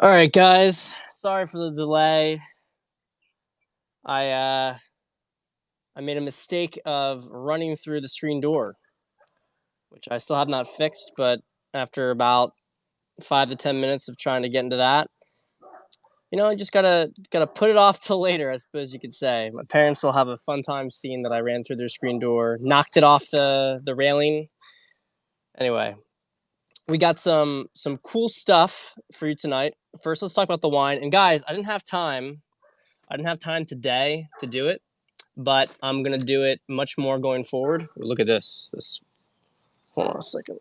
All right, guys. Sorry for the delay. I uh I made a mistake of running through the screen door, which I still have not fixed, but after about 5 to 10 minutes of trying to get into that, I just gotta put it off till later, I suppose you could say. My parents will have a fun time seeing that I ran through their screen door, knocked it off the railing. Anyway, we got some cool stuff for you tonight. First, let's talk about the wine. And guys, I didn't have time today to do it, but I'm gonna do it much more going forward. Look at this. Hold on a second.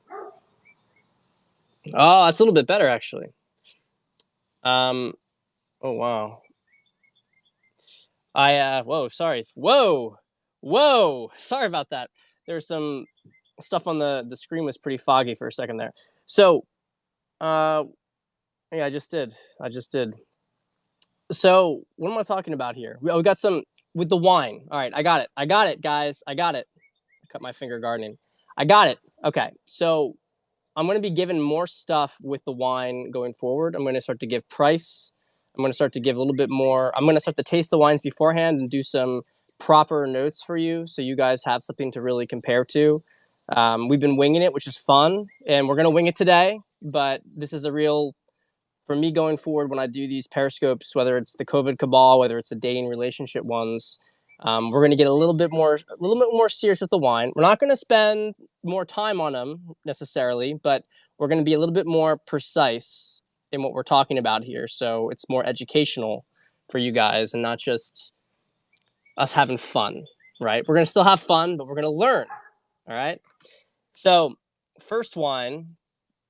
Oh, that's a little bit better actually. Um. Oh wow. Whoa. Sorry. Whoa. Sorry about that. There's some stuff on the screen was pretty foggy for a second there. So, uh, yeah, I just did. So, what am I talking about here? We got some with the wine. All right, I got it. I got it, guys. I got it. I cut my finger gardening. I got it. Okay, so I'm going to be giving more stuff with the wine going forward. I'm going to start to give price. I'm going to start to give a little bit more. I'm going to start to taste the wines beforehand and do some proper notes for you so you guys have something to really compare to. We've been winging it, which is fun, and we're going to wing it today. But this is a real, for me going forward when I do these periscopes, whether it's the COVID cabal, whether it's the dating relationship ones, we're going to get a little bit more serious with the wine. We're not going to spend more time on them necessarily, but we're going to be a little bit more precise in what we're talking about here. So it's more educational for you guys and not just us having fun, right? We're going to still have fun, but we're going to learn. All right. So first wine.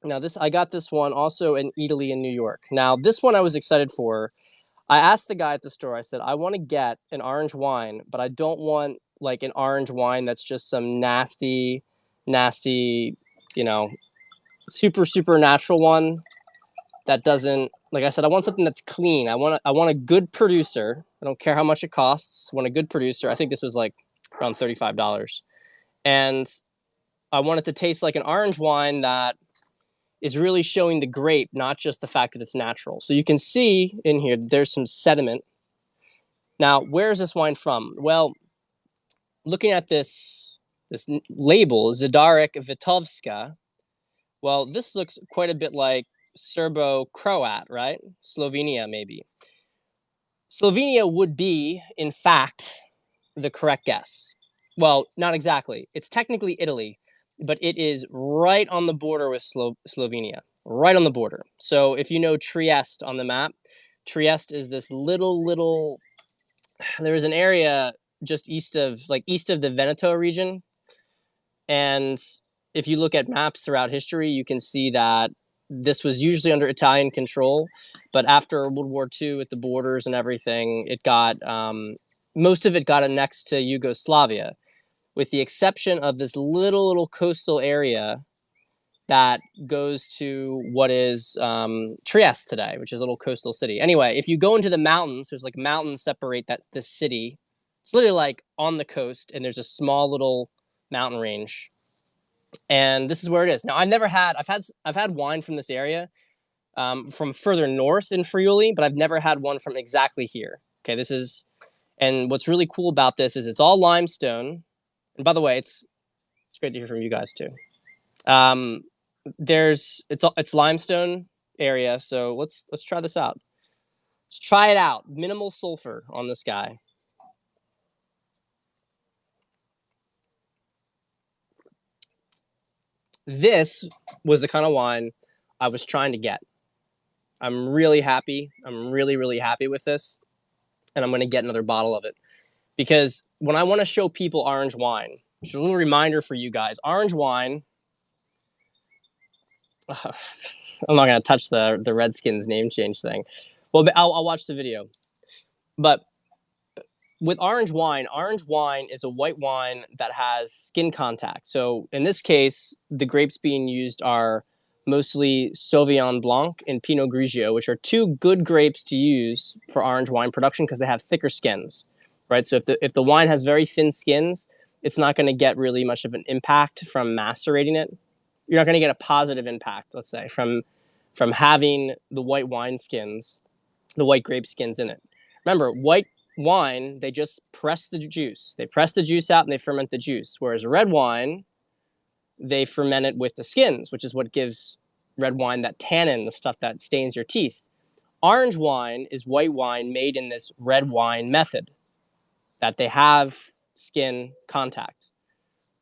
Now I got this one also in Italy in New York. Now this one I was excited for. I asked the guy at the store, I said, I want to get an orange wine, but I don't want like an orange wine that's just some nasty, you know, super natural one that doesn't, like I said, I want something that's clean. I want a good producer. I don't care how much it costs. I want a good producer. I think this was like around $35. And I want it to taste like an orange wine that is really showing the grape, not just the fact that it's natural. So you can see in here, there's some sediment. Now, where is this wine from? Well, looking at this label, Rhetoric Vitovska, well, this looks quite a bit like Serbo-Croat, right? Slovenia, maybe. Slovenia would be, in fact, the correct guess. Well, not exactly. It's technically Italy, but it is right on the border with Slovenia, right on the border. So if you know Trieste on the map, Trieste is this little. There is an area just east of the Veneto region, and if you look at maps throughout history, you can see that this was usually under Italian control, but after World War II, at the borders and everything, it got most of it got annexed to Yugoslavia, with the exception of this little coastal area that goes to what is Trieste today, which is a little coastal city. Anyway, if you go into the mountains, there's like mountains separate this city. It's literally like on the coast, and there's a small little mountain range, and this is where it is. Now, I've had wine from this area, from further north in Friuli, but I've never had one from exactly here. Okay, and what's really cool about this is it's all limestone. And by the way, it's great to hear from you guys too. It's limestone area, so let's try this out. Let's try it out. Minimal sulfur on this guy. This was the kind of wine I was trying to get. I'm really happy. I'm really happy with this, and I'm going to get another bottle of it because when I want to show people orange wine, just a little reminder for you guys: orange wine. I'm not going to touch the Redskins name change thing. Well, I'll watch the video. But with orange wine is a white wine that has skin contact. So in this case, the grapes being used are mostly Sauvignon Blanc and Pinot Grigio, which are two good grapes to use for orange wine production because they have thicker skins, right? So if the wine has very thin skins, it's not going to get really much of an impact from macerating it. You're not going to get a positive impact, let's say, from from having the white wine skins, the white grape skins in it. Remember, white wine, they just press the juice. They press the juice out and they ferment the juice. Whereas red wine, they ferment it with the skins, which is what gives red wine that tannin, the stuff that stains your teeth. Orange wine is white wine made in this red wine method, that they have skin contact.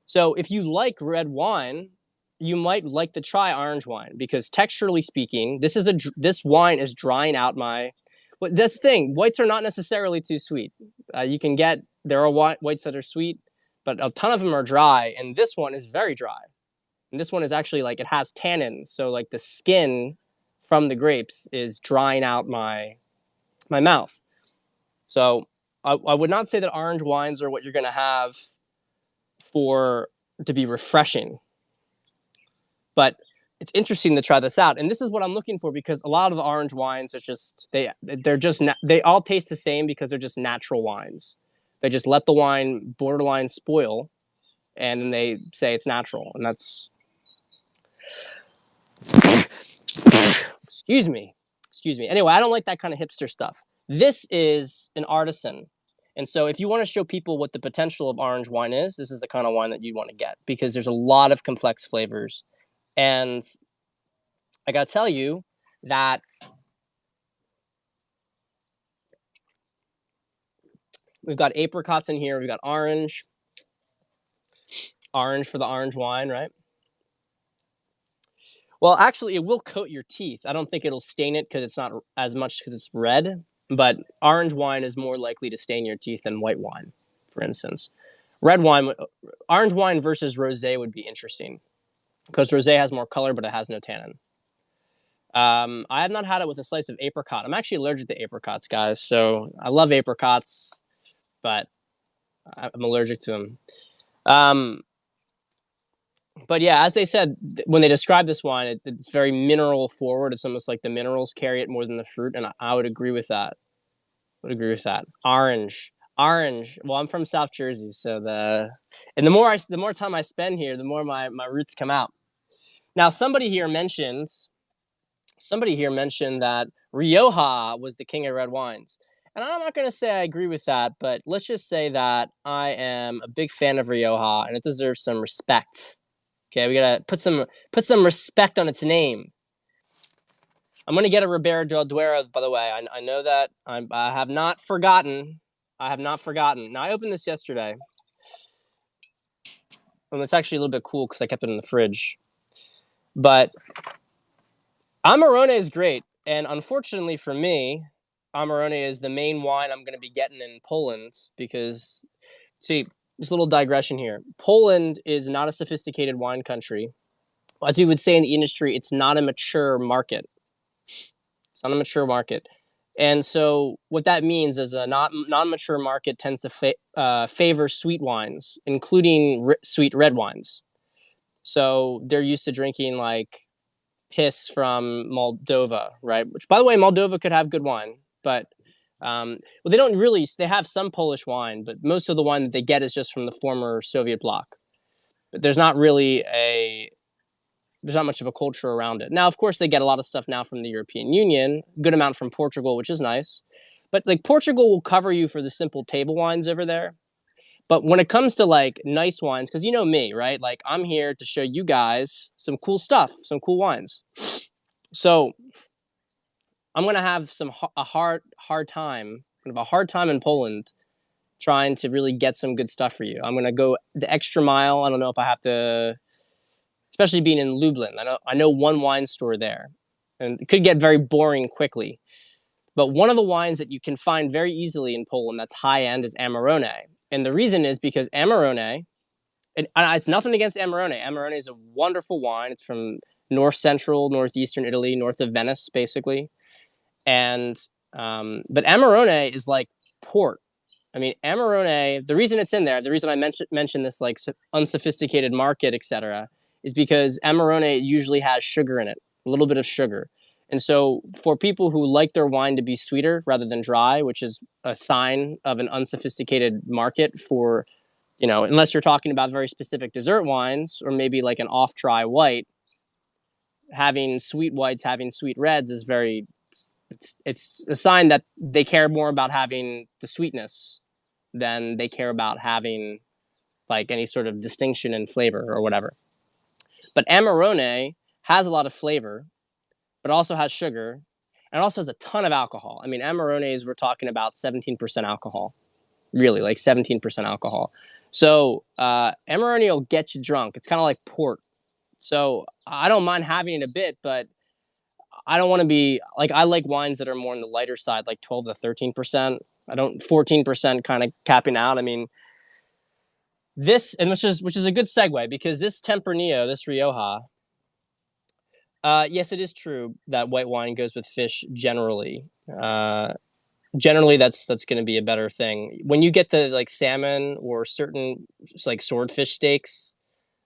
So if you like red wine, you might like to try orange wine, because texturally speaking, this wine is drying out my. But this thing, whites are not necessarily too sweet. There are whites that are sweet, but a ton of them are dry, and this one is very dry. And this one is actually like, it has tannins, so like the skin from the grapes is drying out my mouth. So I would not say that orange wines are what you're going to have to be refreshing. But it's interesting to try this out, and this is what I'm looking for, because a lot of the orange wines are just they all taste the same because they're just natural wines. They just let the wine borderline spoil, and then they say it's natural, and that's excuse me. Anyway, I don't like that kind of hipster stuff. This is an artisan. And so if you want to show people what the potential of orange wine is, this is the kind of wine that you want to get, because there's a lot of complex flavors. And I got to tell you that we've got apricots in here. We've got orange for the orange wine, right? Well, actually, it will coat your teeth. I don't think it'll stain it because it's not as much because it's red. But orange wine is more likely to stain your teeth than white wine, for instance. Orange wine versus rosé would be interesting, because rosé has more color, but it has no tannin. I have not had it with a slice of apricot. I'm actually allergic to apricots, guys. So I love apricots, but I'm allergic to them. But yeah, as they said, when they describe this wine, it's very mineral forward. It's almost like the minerals carry it more than the fruit, and I would agree with that. Orange. Well, I'm from South Jersey, so the more time I spend here, the more my roots come out. Now, somebody here mentioned that Rioja was the king of red wines. And I'm not going to say I agree with that, but let's just say that I am a big fan of Rioja, and it deserves some respect. Okay, we got to put some respect on its name. I'm going to get a Ribera del Duero, by the way. I know that. I have not forgotten. Now, I opened this yesterday. And it's actually a little bit cool because I kept it in the fridge. But Amarone is great. And unfortunately for me, Amarone is the main wine I'm going to be getting in Poland, because, see, just a little digression here. Poland is not a sophisticated wine country. As you would say in the industry, it's not a mature market. And so what that means is a non-mature market tends to favor sweet wines, including sweet red wines. So they're used to drinking like piss from Moldova, right? Which, by the way, Moldova could have good wine, but they don't really. They have some Polish wine, but most of the wine that they get is just from the former Soviet bloc. But there's not much of a culture around it. Now, of course, they get a lot of stuff now from the European Union, good amount from Portugal, which is nice. But like Portugal will cover you for the simple table wines over there. But when it comes to like nice wines, because you know me, right? Like I'm here to show you guys some cool stuff, some cool wines. So I'm gonna have a hard time in Poland trying to really get some good stuff for you. I'm gonna go the extra mile. I don't know if I have to, especially being in Lublin. I know one wine store there, and it could get very boring quickly. But one of the wines that you can find very easily in Poland that's high end is Amarone. And the reason is because Amarone, it's nothing against Amarone. Amarone is a wonderful wine. It's from northeastern Italy, north of Venice, basically. And but Amarone is like port. I mean, Amarone, the reason it's in there, the reason I mentioned this like unsophisticated market, etc., is because Amarone usually has sugar in it, a little bit of sugar. And so for people who like their wine to be sweeter rather than dry, which is a sign of an unsophisticated market for, unless you're talking about very specific dessert wines or maybe like an off-dry white, having sweet whites, having sweet reds is very, it's a sign that they care more about having the sweetness than they care about having like any sort of distinction in flavor or whatever. But Amarone has a lot of flavor, but also has sugar, and also has a ton of alcohol. I mean, Amarones, we're talking about 17% alcohol, really, like 17% alcohol. So Amarone will get you drunk. It's kind of like port. So I don't mind having it a bit, but I don't want to be like, I like wines that are more on the lighter side, like 12 to 13%. I don't 14% kind of capping out. I mean, this, and which is a good segue, because this Tempranillo, this Rioja, yes, it is true that white wine goes with fish generally. Generally, that's going to be a better thing. When you get to like salmon or certain like swordfish steaks,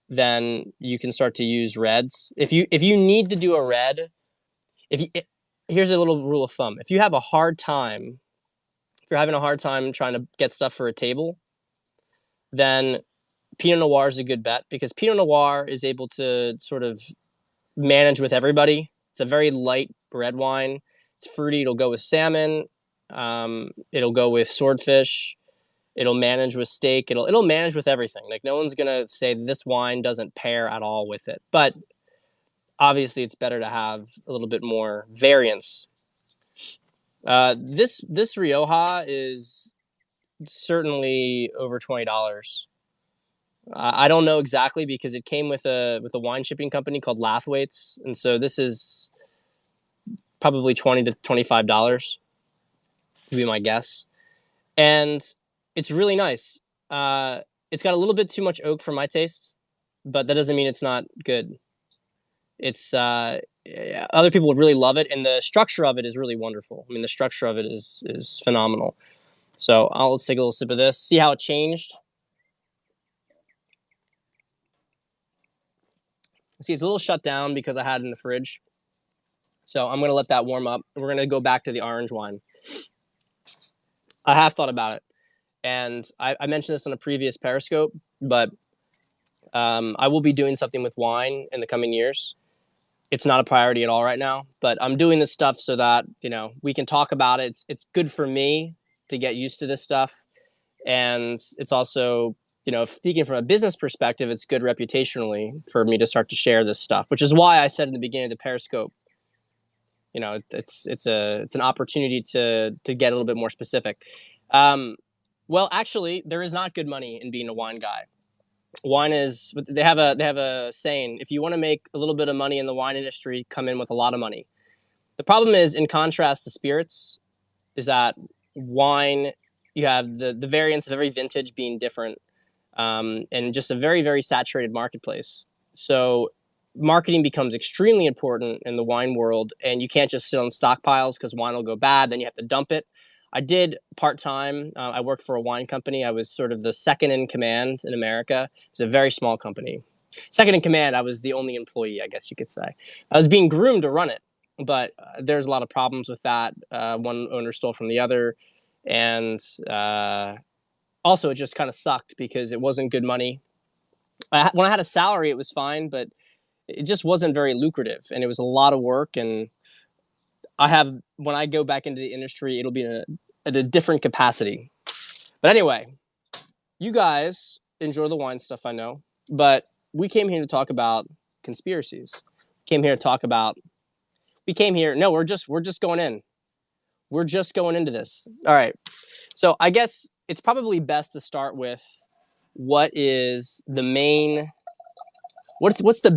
then you can start to use reds. If you need to do a red, here's a little rule of thumb: if you have a hard time, if you're having a hard time trying to get stuff for a table, then Pinot Noir is a good bet, because Pinot Noir is able to sort of manage with everybody. It's a very light red wine. It's fruity. It'll go with salmon. It'll go with swordfish. It'll manage with steak. It'll manage with everything. Like, no one's gonna say this wine doesn't pair at all with it. But obviously, it's better to have a little bit more variance. This Rioja is certainly over $20. I don't know exactly, because it came with a wine shipping company called Lathwaite's, and so this is probably $20 to $25 would be my guess. And it's really nice. It's got a little bit too much oak for my taste, but that doesn't mean it's not good. It's other people would really love it, and the structure of it is really wonderful. I mean, the structure of it is phenomenal. So let's take a little sip of this, see how it changed. See, it's a little shut down because I had it in the fridge. So I'm going to let that warm up. We're going to go back to the orange wine. I have thought about it. And I mentioned this on a previous Periscope, but I will be doing something with wine in the coming years. It's not a priority at all right now, but I'm doing this stuff so that, we can talk about it. It's good for me to get used to this stuff. And it's also, speaking from a business perspective, it's good reputationally for me to start to share this stuff, which is why I said in the beginning of the Periscope, it's an opportunity to get a little bit more specific. Well, actually, there is not good money in being a wine guy. Wine is, they have a saying: if you want to make a little bit of money in the wine industry, come in with a lot of money. The problem is, in contrast to spirits, is that wine, you have the variance of every vintage being different, and just a very, very saturated marketplace. So marketing becomes extremely important in the wine world, and you can't just sit on stockpiles, because wine will go bad, then you have to dump it. I did part-time. I worked for a wine company. I was sort of the second in command in America. It was a very small company. Second in command, I was the only employee, I guess you could say. I was being groomed to run it, but there's a lot of problems with that. One owner stole from the other, and also it just kind of sucked because it wasn't good money. When I had a salary, it was fine, but it just wasn't very lucrative, and it was a lot of work. And when I go back into the industry, it'll be at a different capacity. But anyway, you guys enjoy the wine stuff, I know, but we came here to talk about conspiracies. No, we're just going in. We're just going into this. All right. So I guess it's probably best to start with what's the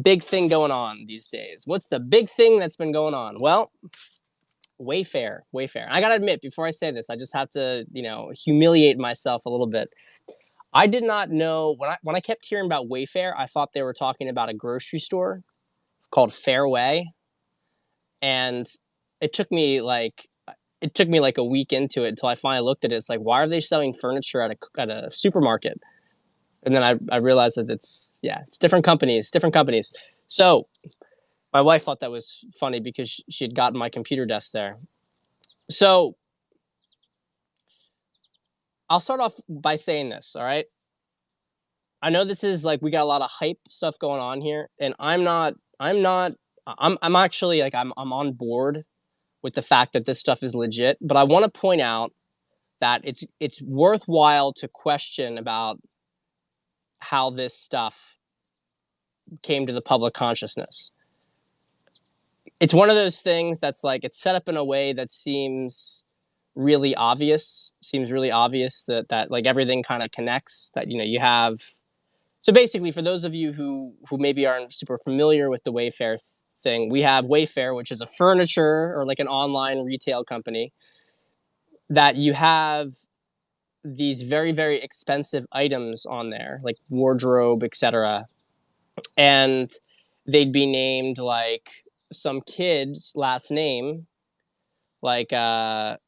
big thing going on these days? What's the big thing that's been going on? Well, Wayfair. I gotta admit, before I say this, I just have to, humiliate myself a little bit. I did not know, when I kept hearing about Wayfair, I thought they were talking about a grocery store called Fairway, and it took me like a week into it until I finally looked at it. It's like, why are they selling furniture at a supermarket? And then I realized that it's different companies. So my wife thought that was funny because she had gotten my computer desk there. So I'll start off by saying this, all right? I know this is like, we got a lot of hype stuff going on here, and I'm not I'm actually like I'm on board with the fact that this stuff is legit, but I want to point out that it's worthwhile to question about how this stuff came to the public consciousness. It's one of those things that's like it's set up in a way that seems really obvious that like everything kind of connects, that you have. So basically, for those of you who maybe aren't super familiar with the Wayfair thing, we have Wayfair, which is a furniture or like an online retail company that you have these very, very expensive items on there, like wardrobe, etc. And they'd be named like some kid's last name, like and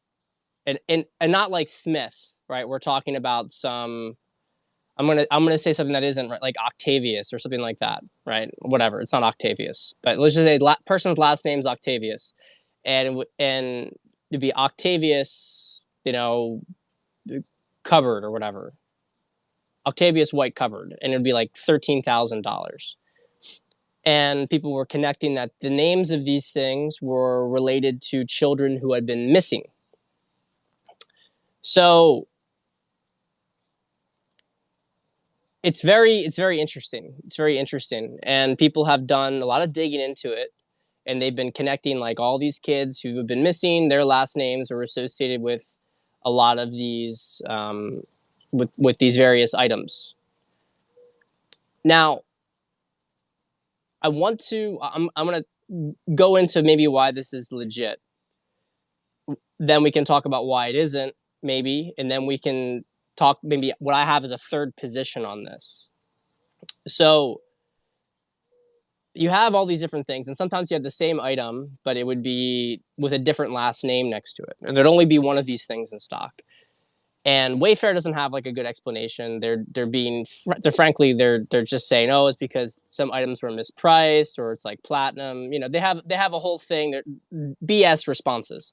not like Smith, right? We're talking about some. I'm gonna say something that isn't right, like Octavius or something like that, right? Whatever, it's not Octavius, but let's just say person's last name's Octavius, and it'd be Octavius, cupboard or whatever, Octavius white cupboard, and it'd be like $13,000. And people were connecting that the names of these things were related to children who had been missing. So it's very interesting. It's very interesting, and people have done a lot of digging into it, and they've been connecting like all these kids who have been missing. Their last names are associated with a lot of these with these various items. Now, I'm going to go into maybe why this is legit. Then we can talk about why it isn't, maybe, and then we can talk maybe what I have as a third position on this. So you have all these different things, and sometimes you have the same item, but it would be with a different last name next to it. And there'd only be one of these things in stock. And Wayfair doesn't have like a good explanation. They're frankly just saying, oh, it's because some items were mispriced or it's like platinum. They have a whole thing. They're BS responses.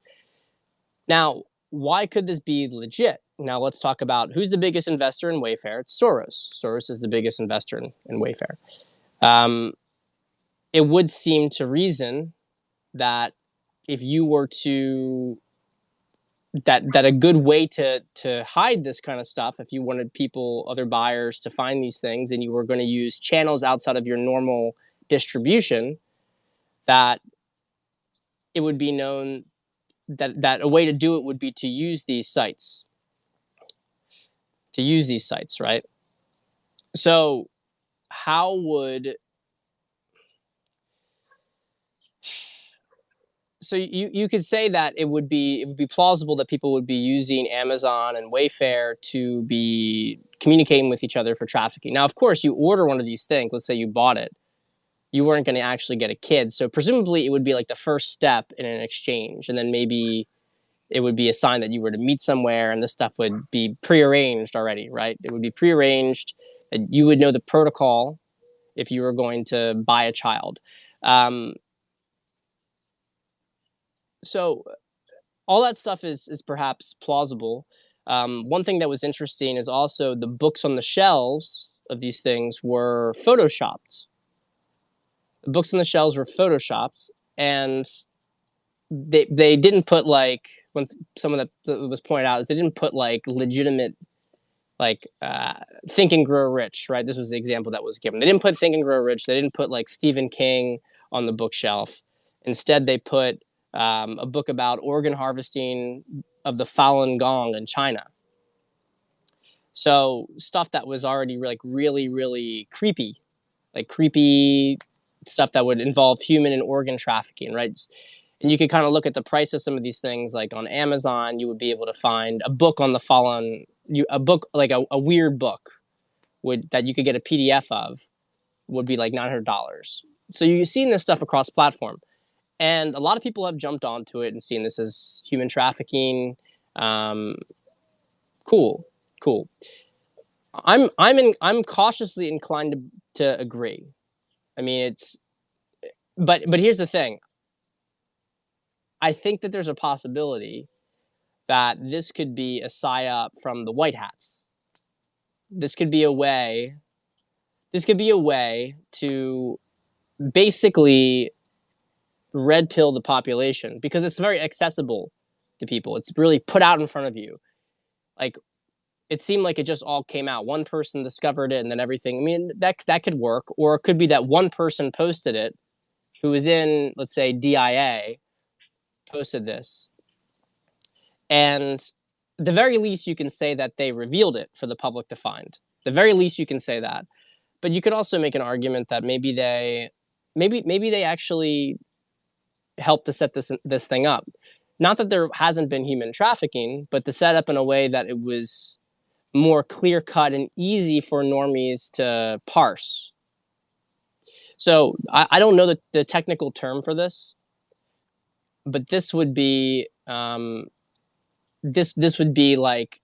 Now, why could this be legit? Now let's talk about who's the biggest investor in Wayfair. It's Soros. Soros is the biggest investor in Wayfair. It would seem to reason that if you were to that a good way to hide this kind of stuff, if you wanted other buyers to find these things, and you were going to use channels outside of your normal distribution, that it would be known that a way to do it would be to use these sites. Right? So how would so you could say that it would be plausible that people would be using Amazon and Wayfair to be communicating with each other for trafficking. Now, of course, you order one of these things. Let's say you bought it. You weren't going to actually get a kid. So presumably it would be like the first step in an exchange. And then maybe it would be a sign that you were to meet somewhere, and this stuff would be prearranged already, right? It would be prearranged, and you would know the protocol if you were going to buy a child. So all that stuff is perhaps plausible. One thing that was interesting is also the books on the shelves of these things were photoshopped. The books on the shelves were photoshopped, and they didn't put like, when some of that was pointed out, is they didn't put like legitimate like Think and Grow Rich, right? This was the example that was given. They didn't put Think and Grow Rich. They didn't put like Stephen King on the bookshelf. Instead, they put a book about organ harvesting of the Falun Gong in China. So stuff that was already like really, really creepy, like creepy stuff that would involve human and organ trafficking, right? And you could kind of look at the price of some of these things, like on Amazon, you would be able to find a book on the Falun, a book like a weird book that you could get a PDF of would be like $900. So you've seen this stuff across platform. And a lot of people have jumped onto it and seen this as human trafficking. Cool. I'm cautiously inclined to agree. I mean, but here's the thing. I think that there's a possibility that this could be a psyop from the white hats. This could be a way to basically red pill the population because it's very accessible to people. It's really put out in front of you. Like, it seemed like it just all came out. One person discovered it and then everything. I mean, that could work. Or it could be that one person posted it who was in, let's say, DIA, posted this. And the very least you can say that they revealed it for the public to find. The very least you can say that. But you could also make an argument that maybe they actually helped to set this thing up. Not that there hasn't been human trafficking, but to set up in a way that it was more clear cut and easy for normies to parse. So I don't know the technical term for this, but this would be this would be like,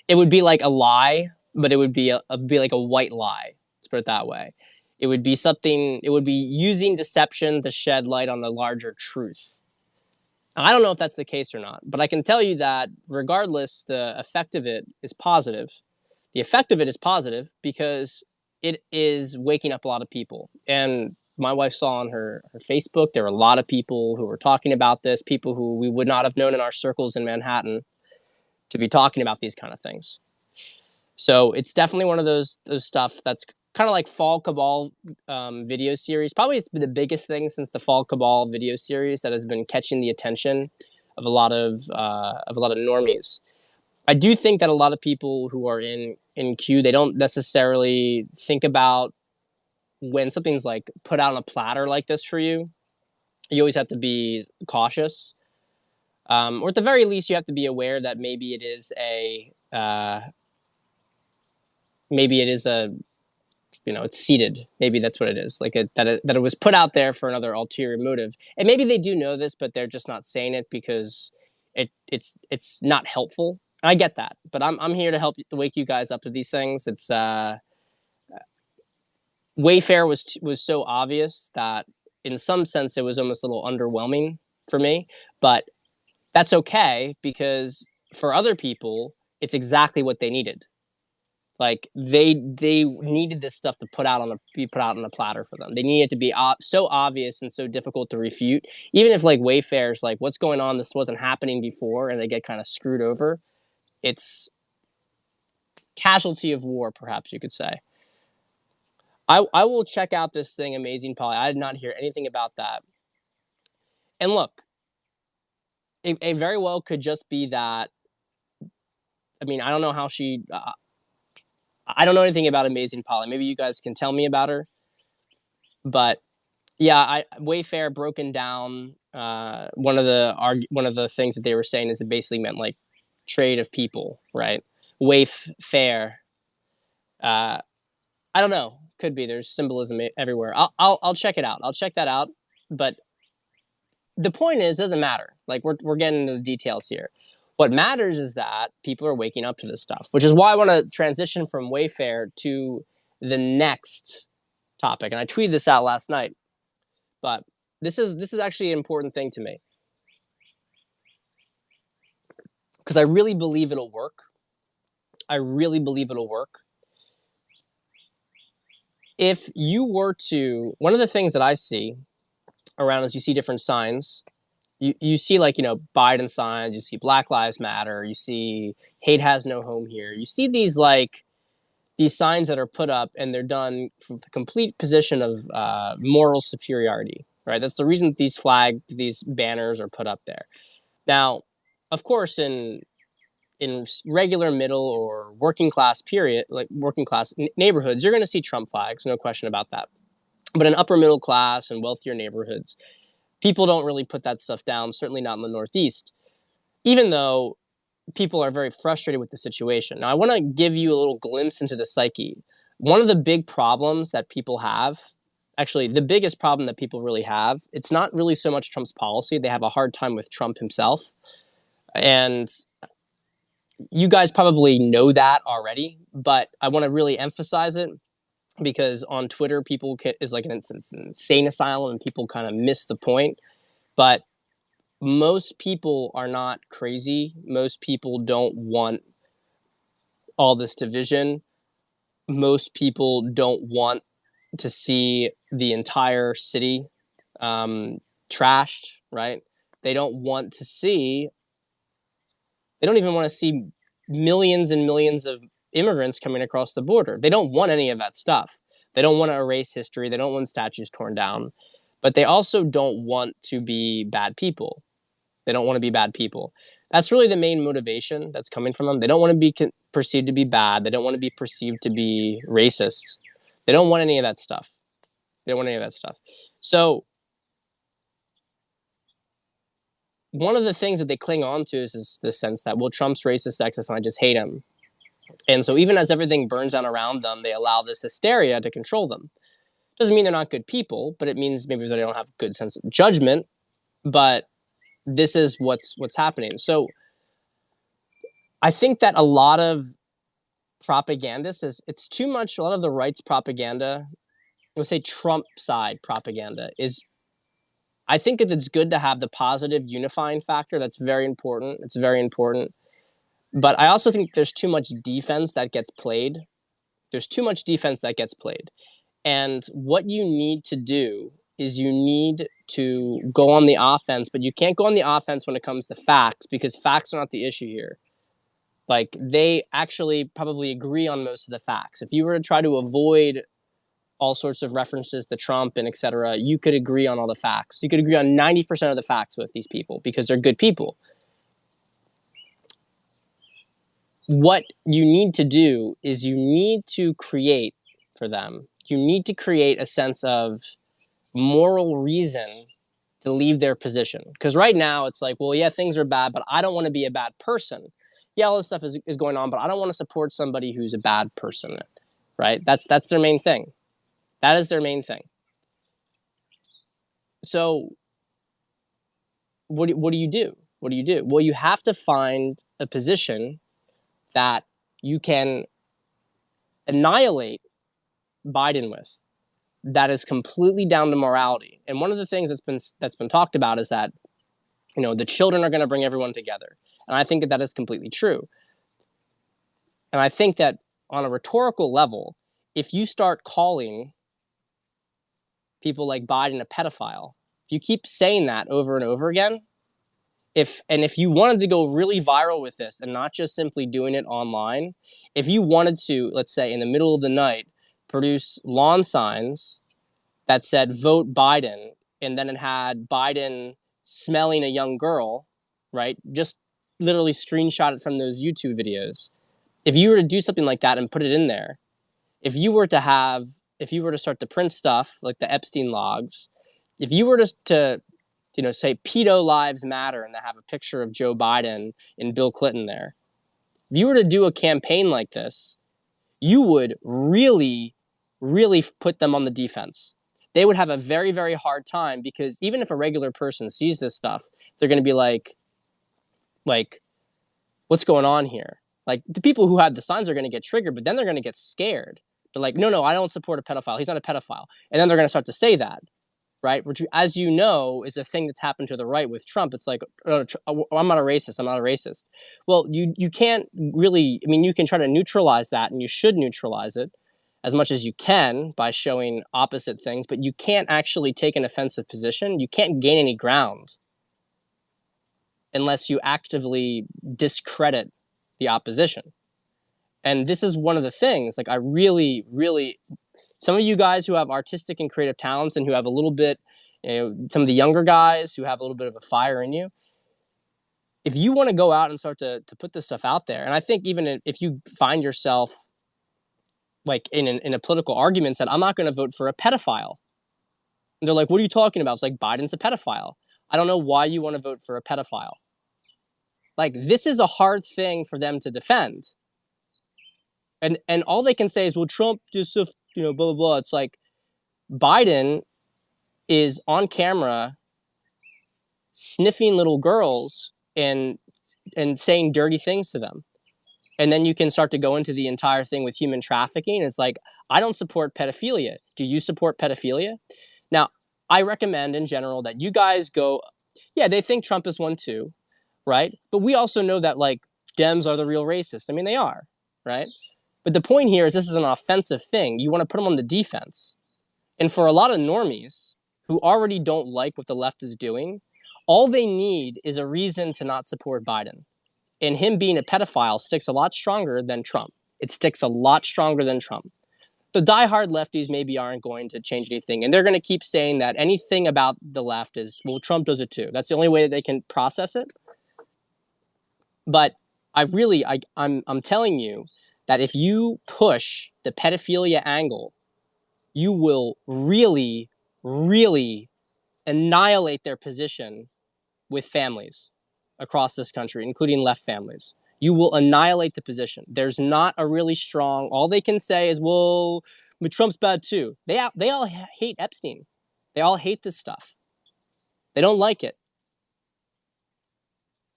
it would be like a lie, but it would be be like a white lie. Let's put it that way. It would be something. It would be using deception to shed light on the larger truth. I don't know if that's the case or not, but I can tell you that regardless, the effect of it is positive. The effect of it is positive because it is waking up a lot of people. And my wife saw on her Facebook, there were a lot of people who were talking about this, people who we would not have known in our circles in Manhattan to be talking about these kind of things. So it's definitely one of those stuff that's kind of like Fall Cabal video series. Probably it's been the biggest thing since the Fall Cabal video series that has been catching the attention of a lot of normies. I do think that a lot of people who are in Q, they don't necessarily think about when something's like put out on a platter like this for you. You always have to be cautious, or at the very least, you have to be aware that maybe it is a it's seeded. Maybe that's what it is. Like that it was put out there for another ulterior motive. And maybe they do know this, but they're just not saying it because it's not helpful. I get that, but I'm here to help to wake you guys up to these things. It's Wayfair was so obvious that in some sense it was almost a little underwhelming for me, but that's okay because for other people it's exactly what they needed. Like they needed this stuff to be put out on a platter for them. They needed it to be so obvious and so difficult to refute. Even if like Wayfair's like, what's going on? This wasn't happening before, and they get kind of screwed over. It's casualty of war, perhaps you could say. I will check out this thing, Amazing Polly. I did not hear anything about that. And look, it very well could just be that. I mean, I don't know how she. I don't know anything about Amazing Polly. Maybe you guys can tell me about her. But yeah, Wayfair broken down. One of the things that they were saying is it basically meant like trade of people, right? Wayfair. I don't know. Could be. There's symbolism everywhere. I'll check it out. I'll check that out. But the point is, it doesn't matter. Like we're getting into the details here. What matters is that people are waking up to this stuff, which is why I want to transition from Wayfair to the next topic. And I tweeted this out last night, but this is actually an important thing to me because I really believe it'll work. I really believe it'll work. If you were to, one of the things that I see around is you see different signs. You see like, Biden signs, you see Black Lives Matter, you see hate has no home here. You see these signs that are put up and they're done from the complete position of moral superiority, right? That's the reason that these banners are put up there. Now, of course, in regular middle or working class neighborhoods, you're going to see Trump flags, no question about that. But in upper middle class and wealthier neighborhoods, people don't really put that stuff down, certainly not in the Northeast, even though people are very frustrated with the situation. Now, I want to give you a little glimpse into the psyche. One of the big problems that people have, actually the biggest problem that people really have, it's not really so much Trump's policy. They have a hard time with Trump himself. And you guys probably know that already, but I want to really emphasize it because on Twitter, is like an insane asylum and people kind of miss the point. But most people are not crazy. Most people don't want all this division. Most people don't want to see the entire city trashed, right? They don't want to see, they don't even want to see millions and millions of immigrants coming across the border. They don't want any of that stuff. They don't want to erase history. They don't want statues torn down. But they also don't want to be bad people. They don't want to be bad people. That's really the main motivation that's coming from them. They don't want to be perceived to be bad. They don't want to be perceived to be racist. They don't want any of that stuff. They don't want any of that stuff. So one of the things that they cling on to is the sense that, well, Trump's racist, sexist, and I just hate him. And so even as everything burns down around them, they allow this hysteria to control them. Doesn't mean they're not good people, but it means maybe they don't have a good sense of judgment. But this is what's happening. So I think that a lot of propagandists it's too much. A lot of the right's propaganda, let's say Trump side propaganda, is, I think that it's good to have the positive unifying factor. That's very important. It's very important. But I also think there's too much defense that gets played. There's too much defense that gets played. And what you need to do is you need to go on the offense, but you can't go on the offense when it comes to facts, because facts are not the issue here. Like, they actually probably agree on most of the facts. If you were to try to avoid all sorts of references to Trump and et cetera, you could agree on all the facts. You could agree on 90% of the facts with these people because they're good people. What you need to do is you need to create for them, you need to create a sense of moral reason to leave their position. Because right now it's like, well, yeah, things are bad, but I don't want to be a bad person. Yeah, all this stuff is going on, but I don't want to support somebody who's a bad person, right? That's their main thing. That is their main thing. So what do you do? What do you do? Well, you have to find a position that you can annihilate Biden with, that is completely down to morality. And one of the things that's been talked about is that, you know, the children are going to bring everyone together. And I think that is completely true. And I think that on a rhetorical level, if you start calling people like Biden a pedophile, if you keep saying that over and over again, if you wanted to go really viral with this and not just simply doing it online, if you wanted to, let's say in the middle of the night, produce lawn signs that said vote Biden, and then it had Biden smelling a young girl, right? Just literally screenshot it from those YouTube videos. If you were to do something like that and put it in there, if you were to start to print stuff like the Epstein logs, if you were to you know, say pedo lives matter and they have a picture of Joe Biden and Bill Clinton there, if you were to do a campaign like this, you would really, really put them on the defense. They would have a very, very hard time, because even if a regular person sees this stuff, they're going to be like, what's going on here? Like, the people who had the signs are going to get triggered, but then they're going to get scared. They're like, no, I don't support a pedophile. He's not a pedophile. And then they're going to start to say that, right? Which, as you know, is a thing that's happened to the right with Trump. It's like, oh, I'm not a racist. I'm not a racist. Well, you can't really, I mean, you can try to neutralize that, and you should neutralize it as much as you can by showing opposite things, but you can't actually take an offensive position. You can't gain any ground unless you actively discredit the opposition. And this is one of the things, like, I really, really, some of you guys who have artistic and creative talents and who have a little bit, you know, some of the younger guys who have a little bit of a fire in you, if you want to go out and start to put this stuff out there, and I think even if you find yourself like in a political argument said, I'm not going to vote for a pedophile. And they're like, what are you talking about? It's like, Biden's a pedophile. I don't know why you want to vote for a pedophile. Like, this is a hard thing for them to defend. And all they can say is, well, Trump just, you know, blah, blah, blah. It's like, Biden is on camera sniffing little girls and saying dirty things to them. And then you can start to go into the entire thing with human trafficking. It's like, I don't support pedophilia. Do you support pedophilia? Now, I recommend in general that you guys go, yeah, they think Trump is one too, right? But we also know that, like, Dems are the real racists. I mean, they are, right? But the point here is this is an offensive thing. You want to put them on the defense. And for a lot of normies who already don't like what the left is doing, all they need is a reason to not support Biden. And him being a pedophile sticks a lot stronger than Trump. It sticks a lot stronger than Trump. The diehard lefties maybe aren't going to change anything. And they're going to keep saying that anything about the left is, well, Trump does it too. That's the only way that they can process it. But I'm telling you that if you push the pedophilia angle, you will really, really annihilate their position with families across this country, including left families. You will annihilate the position. There's not a really strong, all they can say is, well, but Trump's bad too. They all hate Epstein. They all hate this stuff. They don't like it.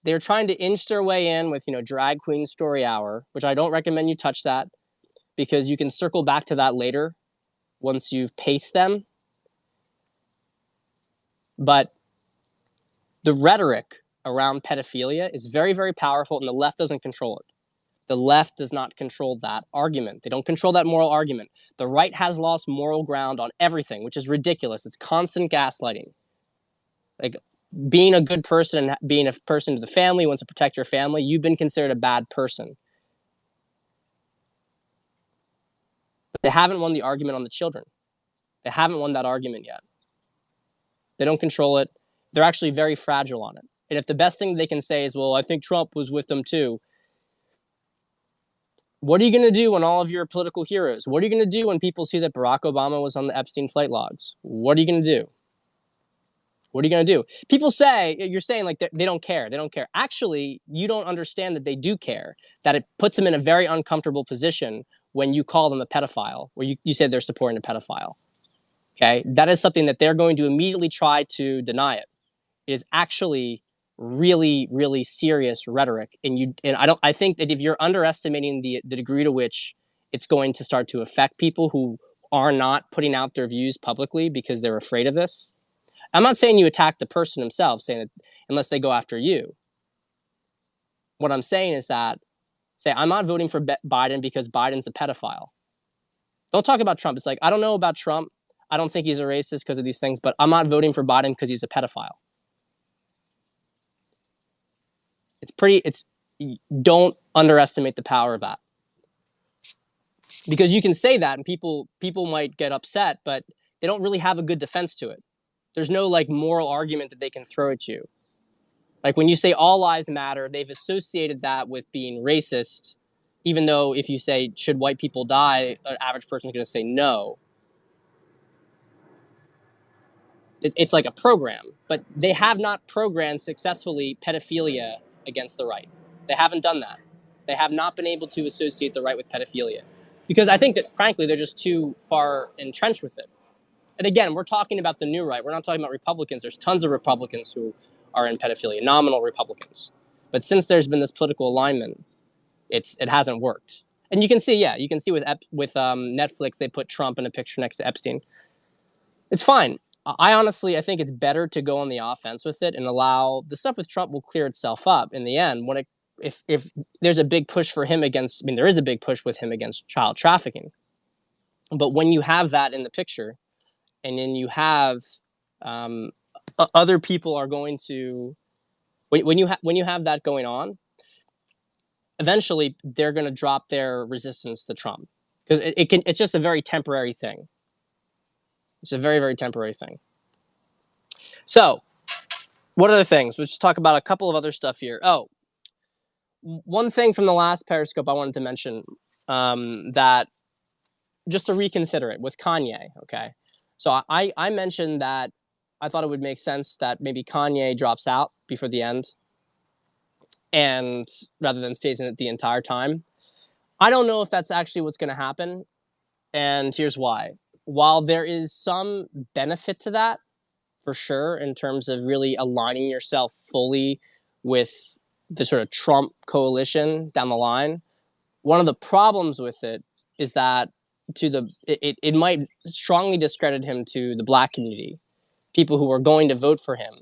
They're trying to inch their way in with, drag queen story hour, which I don't recommend you touch that because you can circle back to that later once you've paced them. But the rhetoric around pedophilia is very, very powerful, and the left doesn't control it. The left does not control that argument. They don't control that moral argument. The right has lost moral ground on everything, which is ridiculous. It's constant gaslighting. Like, being a good person and being a person to the family, wants to protect your family, you've been considered a bad person. But they haven't won the argument on the children. They haven't won that argument yet. They don't control it. They're actually very fragile on it. And if the best thing they can say is, well, I think Trump was with them too, what are you going to do when all of your political heroes? What are you going to do when people see that Barack Obama was on the Epstein flight logs? What are you going to do? What are you going to do? People say, you're saying like they don't care. They don't care. Actually, you don't understand that they do care, that it puts them in a very uncomfortable position when you call them a pedophile, or you say they're supporting a pedophile. Okay? That is something that they're going to immediately try to deny it. It is actually really, really serious rhetoric. And I think that if you're underestimating the degree to which it's going to start to affect people who are not putting out their views publicly because they're afraid of this. I'm not saying you attack the person himself, saying that unless they go after you. What I'm saying is that, say, I'm not voting for Biden because Biden's a pedophile. Don't talk about Trump. It's like, I don't know about Trump. I don't think he's a racist because of these things, but I'm not voting for Biden because he's a pedophile. Don't underestimate the power of that. Because you can say that and people might get upset, but they don't really have a good defense to it. There's no like moral argument that they can throw at you. Like when you say all lives matter, they've associated that with being racist, even though if you say, should white people die, an average person is going to say no. It's like a program, but they have not programmed successfully pedophilia against the right. They haven't done that. They have not been able to associate the right with pedophilia because I think that, frankly, they're just too far entrenched with it. And again, we're talking about the new right. We're not talking about Republicans. There's tons of Republicans who are in pedophilia, nominal Republicans. But since there's been this political alignment, it hasn't worked. And you can see with Netflix, they put Trump in a picture next to Epstein. It's fine. I think it's better to go on the offense with it and allow the stuff with Trump will clear itself up in the end. If there's a big push for him against, there is a big push with him against child trafficking. But when you have that in the picture, and then you have other people are going to, when you have that going on, eventually they're going to drop their resistance to Trump because it's just a very temporary thing. It's a very, very temporary thing. So, what other things? Let's just talk about a couple of other stuff here. Oh, one thing from the last Periscope I wanted to mention that just to reconsider it with Kanye. Okay. So I mentioned that I thought it would make sense that maybe Kanye drops out before the end and rather than stays in it the entire time. I don't know if that's actually what's going to happen. And here's why. While there is some benefit to that, for sure, in terms of really aligning yourself fully with the sort of Trump coalition down the line, one of the problems with it is that it might strongly discredit him to the black community, people who are going to vote for him,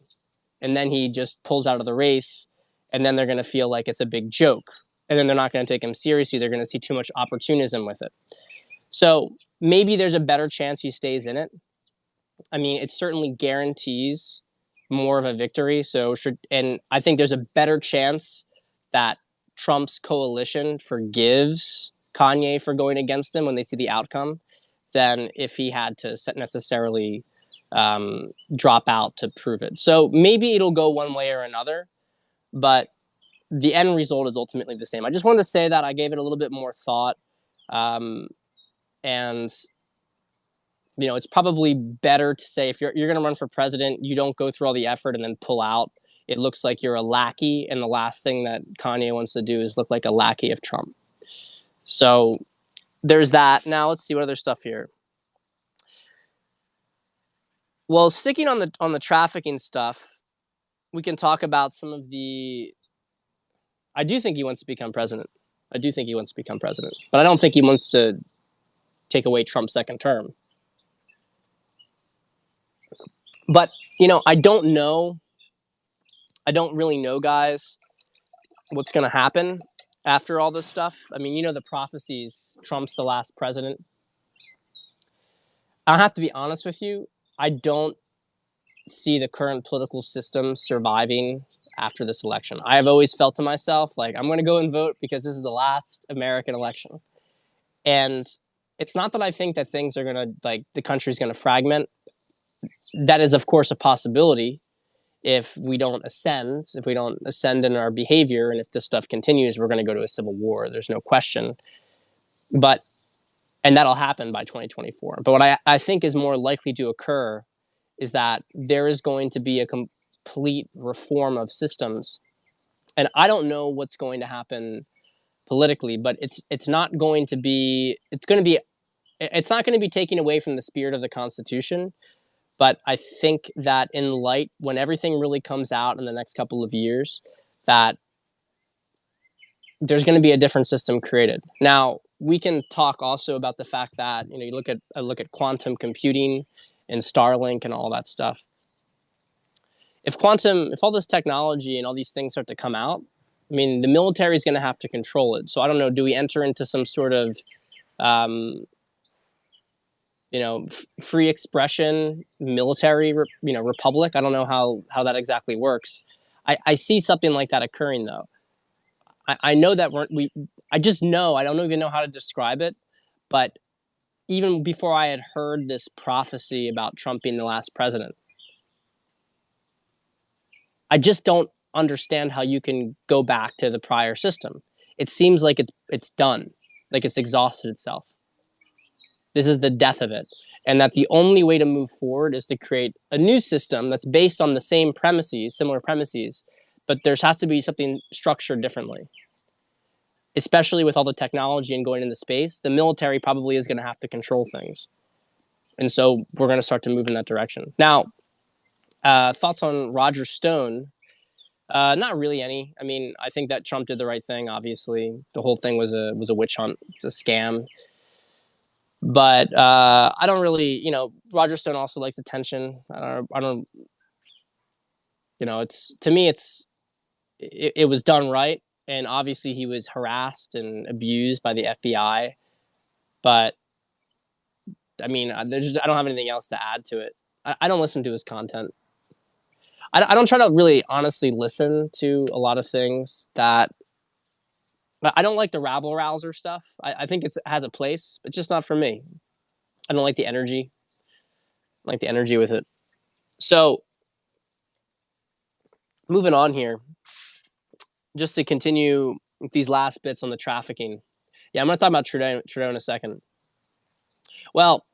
and then he just pulls out of the race, and then they're going to feel like it's a big joke, and then they're not going to take him seriously. They're going to see too much opportunism with it. So maybe there's a better chance he stays in it, I mean, it certainly guarantees more of a victory. And I think there's a better chance that Trump's coalition forgives Kanye for going against them when they see the outcome than if he had to necessarily drop out to prove it. So maybe it'll go one way or another, but the end result is ultimately the same. I just wanted to say that I gave it a little bit more thought. And it's probably better to say if you're going to run for president, you don't go through all the effort and then pull out. It looks like you're a lackey, and the last thing that Kanye wants to do is look like a lackey of Trump. So there's that. Now let's see what other stuff here. Well, sticking on the trafficking stuff, we can talk about some of the. I do think he wants to become president. But I don't think he wants to take away Trump's second term. But, I don't know. I don't really know, guys, what's going to happen after all this stuff. I mean, the prophecies, Trump's the last president. I'll have to be honest with you. I don't see the current political system surviving after this election. I have always felt to myself, like, I'm going to go and vote because this is the last American election. And it's not that I think that things are going to, like, the country's going to fragment. That is, of course, a possibility if we don't ascend in our behavior. And if this stuff continues, we're going to go to a civil war. There's no question. And that'll happen by 2024. But what I think is more likely to occur is that there is going to be a complete reform of systems. And I don't know what's going to happen politically, but it's not going to be taken away from the spirit of the Constitution. But I think that in light, when everything really comes out in the next couple of years, that there's going to be a different system created. Now, we can talk also about the fact that, you look at quantum computing and Starlink and all that stuff. If all this technology and all these things start to come out, I mean, the military is going to have to control it. So I don't know, do we enter into some sort of, free expression military, republic? I don't know how that exactly works. I see something like that occurring, though. I know that I don't even know how to describe it, but even before I had heard this prophecy about Trump being the last president, I just don't understand how you can go back to the prior system. It seems like it's done, like it's exhausted itself. This is the death of it. And that the only way to move forward is to create a new system that's based on the same premises, similar premises, but there has to be something structured differently. Especially with all the technology and going into space, the military probably is going to have to control things. And so we're going to start to move in that direction. Now, thoughts on Roger Stone? Not really any. I mean, I think that Trump did the right thing, obviously. The whole thing was a witch hunt, a scam. But I don't really, Roger Stone also likes attention. I don't, it's, to me, it was done right. And obviously he was harassed and abused by the FBI. But I mean, I don't have anything else to add to it. I don't listen to his content. I don't try to really honestly listen to a lot of things that I don't like the rabble rouser stuff. I think it has a place, but just not for me. I don't like the energy. I like the energy with it. So moving on here, just to continue with these last bits on the trafficking. Yeah, I'm going to talk about Trudeau in a second. Well,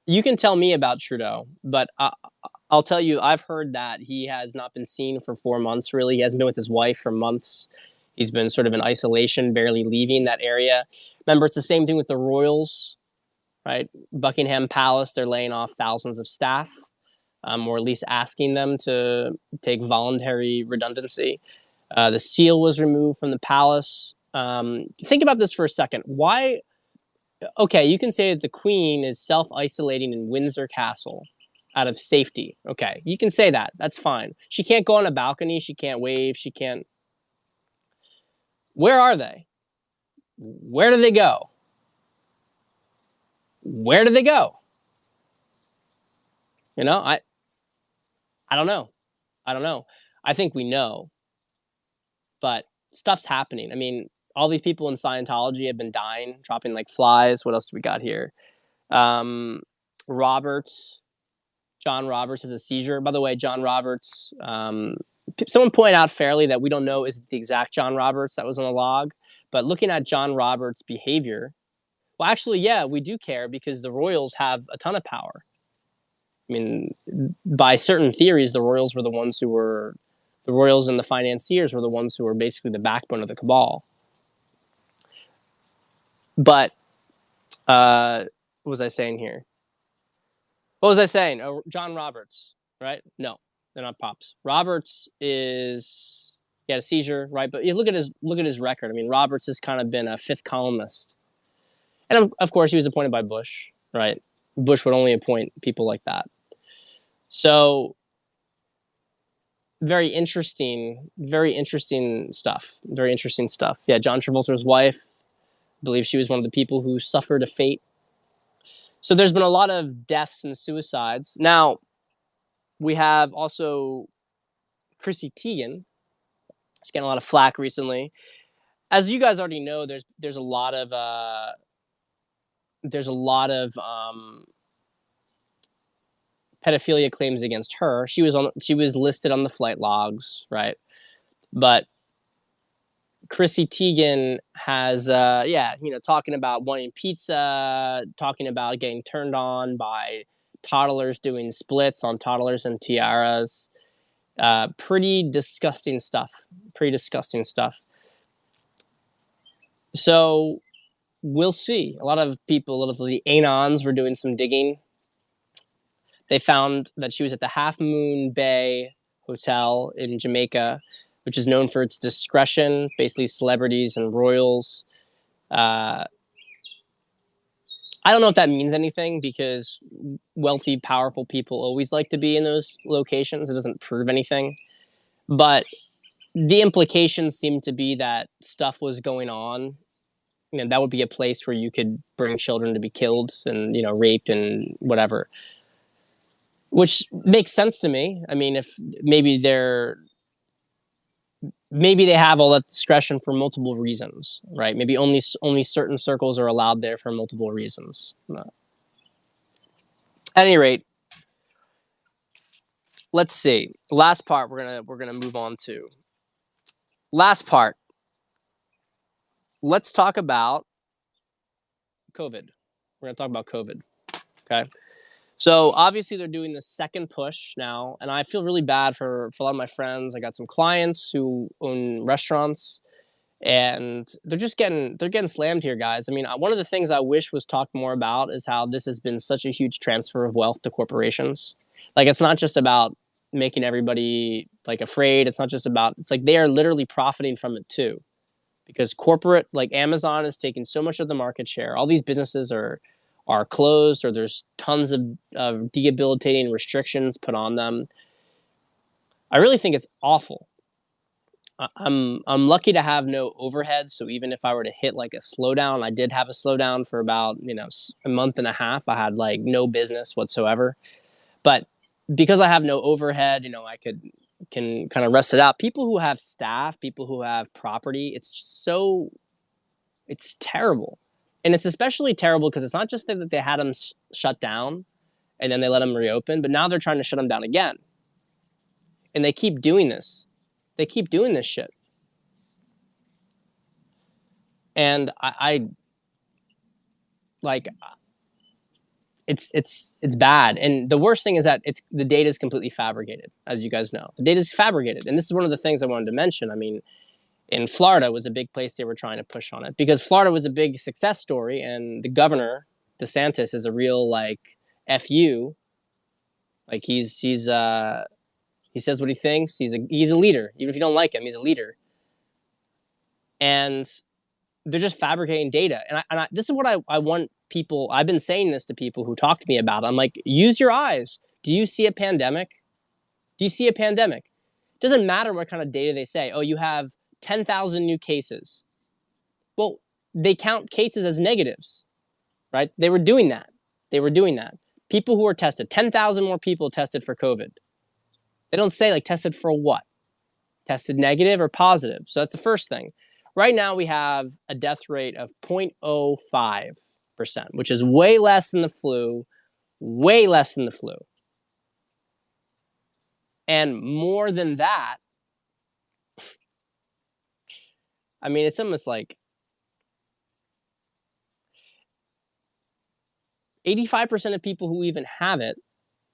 you can tell me about Trudeau, but I'll tell you, I've heard that he has not been seen for 4 months, really. He hasn't been with his wife for months. He's been sort of in isolation, barely leaving that area. Remember, it's the same thing with the Royals, right? Buckingham Palace, they're laying off thousands of staff, or at least asking them to take voluntary redundancy. The seal was removed from the palace. Think about this for a second. Why? Okay, you can say that the Queen is self-isolating in Windsor Castle out of safety. Okay, you can say that. That's fine. She can't go on a balcony. She can't wave. She can't. Where are they? Where do they go? Where do they go? You know, I don't know. I don't know. I think we know, but stuff's happening. I mean, all these people in Scientology have been dying, dropping like flies. What else do we got here? Um, Roberts, John Roberts has a seizure. By the way, John Roberts, someone pointed out fairly that we don't know is the exact John Roberts that was on the log, but looking at John Roberts' behavior, well, actually, yeah, we do care because the Royals have a ton of power. I mean, by certain theories, the Royals and the financiers were the ones who were basically the backbone of the cabal. But what was I saying here? What was I saying? Oh, John Roberts, right? No, they're not pops. Roberts is he had a seizure, right? But you look at his record. I mean, Roberts has kind of been a fifth columnist, and of course, he was appointed by Bush, right? Bush would only appoint people like that. So very interesting stuff. Very interesting stuff. Yeah, John Travolta's wife, I believe she was one of the people who suffered a fate. So there's been a lot of deaths and suicides. Now, we have also Chrissy Teigen. She's getting a lot of flack recently. As you guys already know, there's a lot of pedophilia claims against her. She was listed on the flight logs, right? But Chrissy Teigen has, talking about wanting pizza, talking about getting turned on by toddlers doing splits on toddlers and tiaras. Pretty disgusting stuff. So we'll see. A lot of the Anons were doing some digging. They found that she was at the Half Moon Bay Hotel in Jamaica, which is known for its discretion, basically celebrities and royals. I don't know if that means anything because wealthy, powerful people always like to be in those locations. It doesn't prove anything. But the implications seem to be that stuff was going on. You know, that would be a place where you could bring children to be killed and, raped and whatever. Which makes sense to me. I mean, if maybe they have all that discretion for multiple reasons, right? Maybe only certain circles are allowed there for multiple reasons. At any rate, let's see. Last part we're gonna move on to. Last part. Let's talk about COVID. We're gonna talk about COVID. Okay. So obviously they're doing the second push now, and I feel really bad for a lot of my friends. I got some clients who own restaurants, and they're getting slammed here, guys. I mean, one of the things I wish was talked more about is how this has been such a huge transfer of wealth to corporations. Like, it's not just about making everybody like afraid. It's like they are literally profiting from it too, because corporate like Amazon is taking so much of the market share. All these businesses are closed, or there's tons of debilitating restrictions put on them. I really think it's awful. I'm lucky to have no overhead, so even if I were to hit like a slowdown, I did have a slowdown for about a month and a half. I had like no business whatsoever, but because I have no overhead, I can kind of rest it out. People who have staff, people who have property, it's terrible. And it's especially terrible because it's not just that they had them shut down and then they let them reopen, but now they're trying to shut them down again. And they keep doing this. They keep doing this shit. And I like, it's bad. And the worst thing is that the data is completely fabricated, as you guys know. The data is fabricated. And this is one of the things I wanted to mention. I mean, in Florida was a big place they were trying to push on it because Florida was a big success story, and the governor DeSantis is a real like fu. Like he says what he thinks. He's a leader. Even if you don't like him, he's a leader. And they're just fabricating data. And this is what I want people. I've been saying this to people who talk to me about it. I'm like, use your eyes. Do you see a pandemic? It doesn't matter what kind of data they say. Oh, you have 10,000 new cases. Well, they count cases as negatives, right? They were doing that. People who are tested, 10,000 more people tested for COVID. They don't say like tested for what? Tested negative or positive. So that's the first thing. Right now we have a death rate of 0.05%, which is way less than the flu, way less than the flu. And more than that, I mean, it's almost like 85% of people who even have it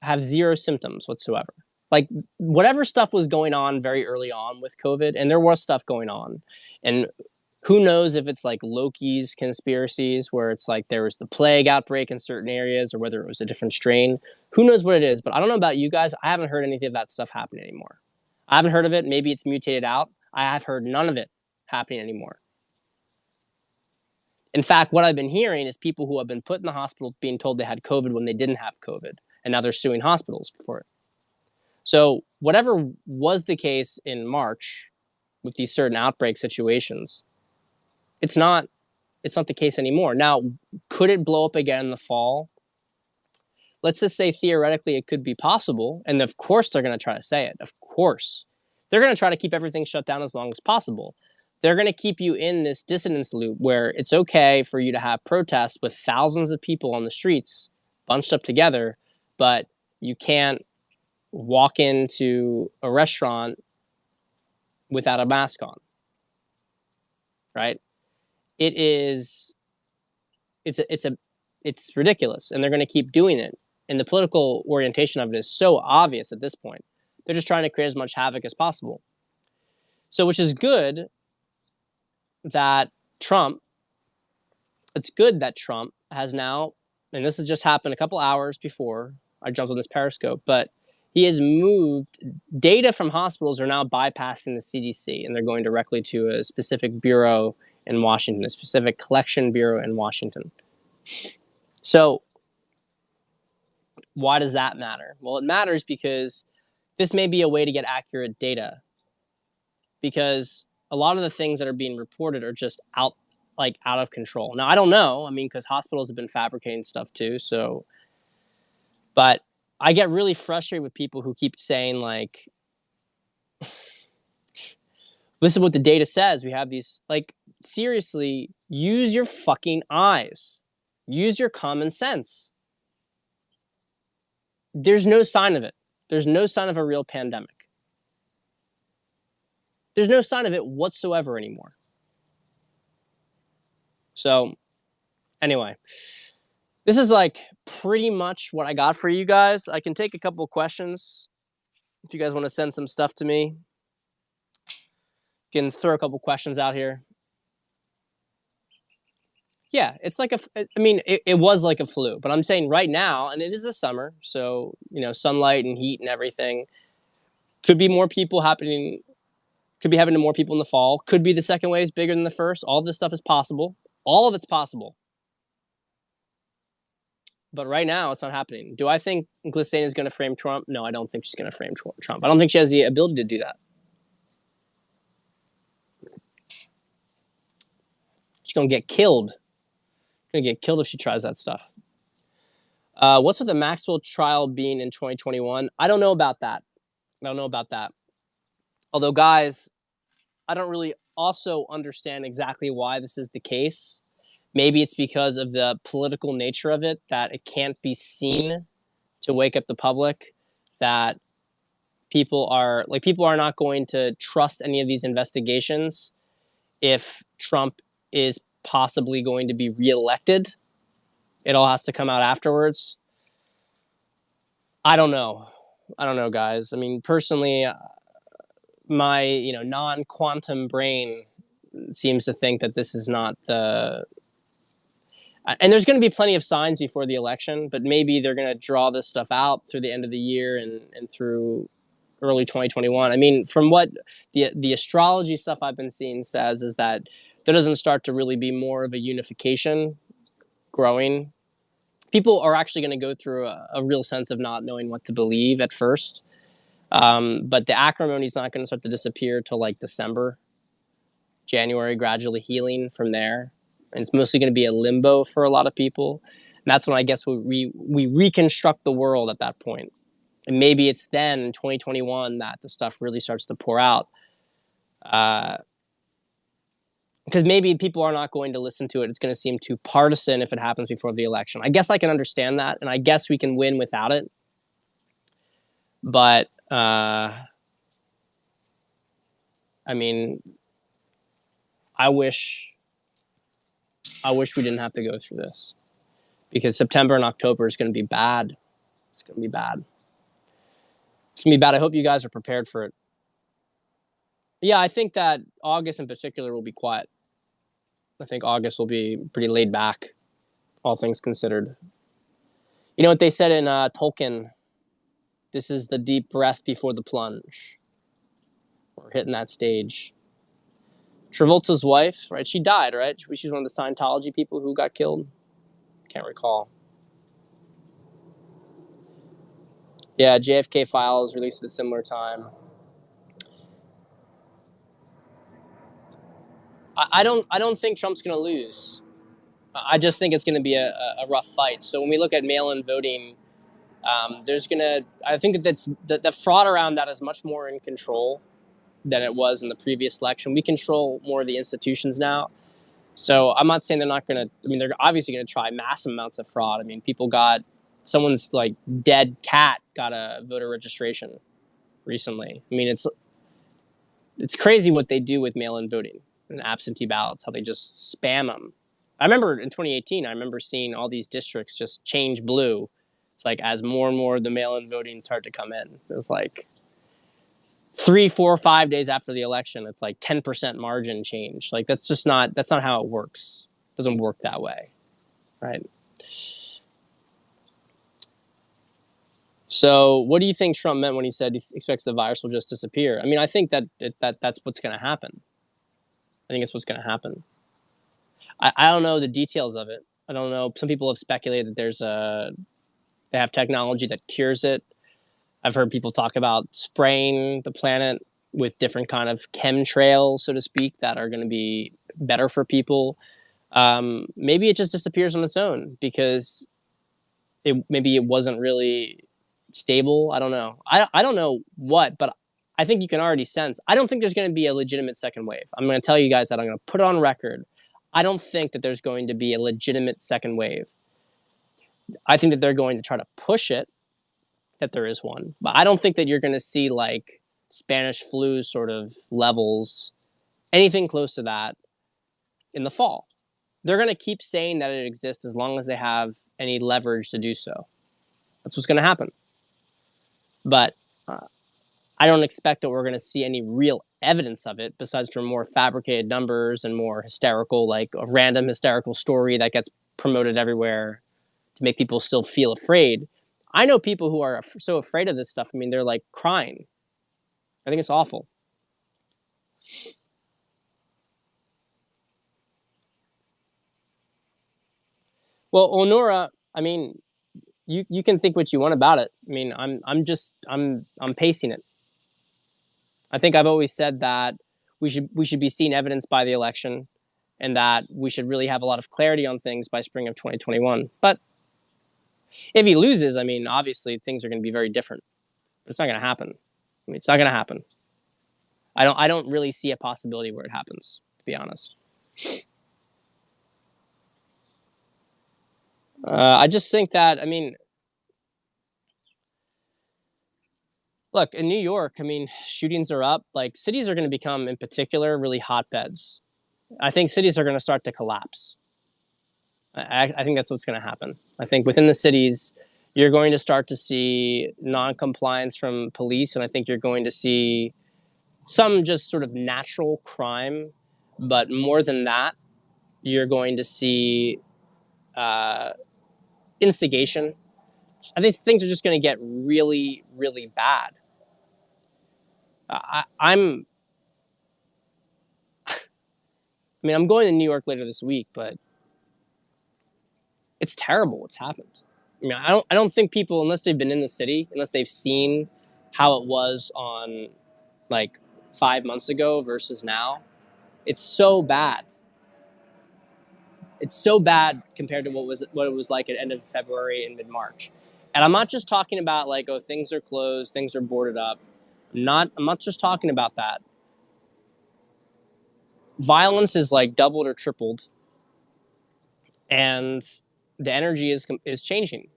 have zero symptoms whatsoever. Like whatever stuff was going on very early on with COVID, and there was stuff going on, and who knows if it's like Loki's conspiracies where it's like there was the plague outbreak in certain areas or whether it was a different strain. Who knows what it is, but I don't know about you guys. I haven't heard anything of that stuff happening anymore. I haven't heard of it. Maybe it's mutated out. I have heard none of it happening anymore. In fact, what I've been hearing is people who have been put in the hospital being told they had COVID when they didn't have COVID, and now they're suing hospitals for it. So whatever was the case in March with these certain outbreak situations, it's not the case anymore. Now, could it blow up again in the fall? Let's just say theoretically it could be possible, and of course they're going to try to say it. Of course. They're going to try to keep everything shut down as long as possible. They're going to keep you in this dissonance loop where it's okay for you to have protests with thousands of people on the streets bunched up together, but you can't walk into a restaurant without a mask on, right? It's ridiculous, and they're going to keep doing it. And the political orientation of it is so obvious at this point. They're just trying to create as much havoc as possible. So, which is good that it's good that Trump has now, and this has just happened a couple hours before I jumped on this Periscope, but he has moved, data from hospitals are now bypassing the CDC, and they're going directly to a specific bureau in Washington, a specific collection bureau in Washington. So why does that matter? Well, it matters because this may be a way to get accurate data, because a lot of the things that are being reported are just out of control. Now, I don't know. I mean, because hospitals have been fabricating stuff too. So, but I get really frustrated with people who keep saying like, this is what the data says. We have these, like, seriously, use your fucking eyes. Use your common sense. There's no sign of it. There's no sign of a real pandemic. There's no sign of it whatsoever anymore. So, anyway, this is like pretty much what I got for you guys. I can take a couple of questions if you guys want to send some stuff to me. You can throw a couple questions out here. Yeah, it's like it was like a flu, but I'm saying right now, and it is the summer, so, sunlight and heat and everything. Could be more people happening, could be happening to more people in the fall. Could be the second wave is bigger than the first. All of this stuff is possible. All of it's possible. But right now, it's not happening. Do I think Glissane is going to frame Trump? No, I don't think she's going to frame Trump. I don't think she has the ability to do that. She's going to get killed. Going to get killed if she tries that stuff. What's with the Maxwell trial being in 2021? I don't know about that. Although, guys, I don't really also understand exactly why this is the case. Maybe it's because of the political nature of it, that it can't be seen to wake up the public, that people are not going to trust any of these investigations if Trump is possibly going to be reelected. It all has to come out afterwards. I don't know, guys. I mean, personally, my non-quantum brain seems to think that this is not the. And there's going to be plenty of signs before the election, but maybe they're going to draw this stuff out through the end of the year and through early 2021. I mean, from what the astrology stuff I've been seeing says is that there doesn't start to really be more of a unification growing. People are actually going to go through a real sense of not knowing what to believe at first. But the acrimony is not going to start to disappear till like December, January, gradually healing from there. And it's mostly going to be a limbo for a lot of people. And that's when I guess we reconstruct the world at that point. And maybe it's then in 2021 that the stuff really starts to pour out. Because maybe people are not going to listen to it. It's going to seem too partisan if it happens before the election. I guess I can understand that, and I guess we can win without it. But I mean, I wish we didn't have to go through this, because September and October is going to be bad. It's going to be bad. It's going to be bad. I hope you guys are prepared for it. Yeah, I think that August in particular will be quiet. I think August will be pretty laid back, all things considered. You know what they said in Tolkien? This is the deep breath before the plunge. We're hitting that stage. Travolta's wife, right? She died, right? She's one of the Scientology people who got killed. Can't recall. Yeah, JFK Files released at a similar time. I don't think Trump's going to lose. I just think it's going to be a rough fight. So when we look at mail-in voting, I think that the fraud around that is much more in control than it was in the previous election. We control more of the institutions now. So I'm not saying they're not going to, I mean, they're obviously going to try massive amounts of fraud. I mean, someone's like dead cat got a voter registration recently. I mean, it's crazy what they do with mail-in voting and absentee ballots, how they just spam them. I remember in 2018, I remember seeing all these districts just change blue. It's like as more and more of the mail-in voting start to come in. It was like 3, 4, 5 days after the election, it's like 10% margin change. Like that's not how it works. It doesn't work that way, right? So what do you think Trump meant when he said he expects the virus will just disappear? I mean, I think that's what's going to happen. I think it's what's going to happen. I don't know the details of it. I don't know. Some people have speculated that they have technology that cures it. I've heard people talk about spraying the planet with different kind of chemtrails, so to speak, that are going to be better for people. Maybe it just disappears on its own because maybe it wasn't really stable. I don't know. I don't know what, but I think you can already sense. I don't think there's going to be a legitimate second wave. I'm going to tell you guys that. I'm going to put it on record. I don't think that there's going to be a legitimate second wave. I think that they're going to try to push it, that there is one. But I don't think that you're going to see like Spanish flu sort of levels, anything close to that in the fall. They're going to keep saying that it exists as long as they have any leverage to do so. That's what's going to happen. But I don't expect that we're going to see any real evidence of it besides for more fabricated numbers and more hysterical, like a random hysterical story that gets promoted everywhere to make people still feel afraid. I know people who are so afraid of this stuff. I mean, they're like crying. I think it's awful. Well, Onora, I mean, you can think what you want about it. I mean, I'm pacing it. I think I've always said that we should be seeing evidence by the election, and that we should really have a lot of clarity on things by spring of 2021. But if he loses, I mean, obviously things are going to be very different. But it's not going to happen. I mean, it's not going to happen. I don't really see a possibility where it happens, to be honest. I just think that, I mean, look, in New York, I mean, shootings are up. Like, cities are going to become, in particular, really hotbeds. I think cities are going to start to collapse. I think that's what's going to happen. I think within the cities, you're going to start to see non-compliance from police, and I think you're going to see some just sort of natural crime. But more than that, you're going to see instigation. I think things are just going to get really, really bad. I'm I mean, I'm going to New York later this week, but it's terrible what's happened. I mean, I don't think people, unless they've been in the city, unless they've seen how it was on like 5 months ago versus now, it's so bad. It's so bad compared to what it was like at end of February and mid-March. And I'm not just talking about like, oh, things are closed, things are boarded up. I'm not just talking about that. Violence is like doubled or tripled, and the energy is changing.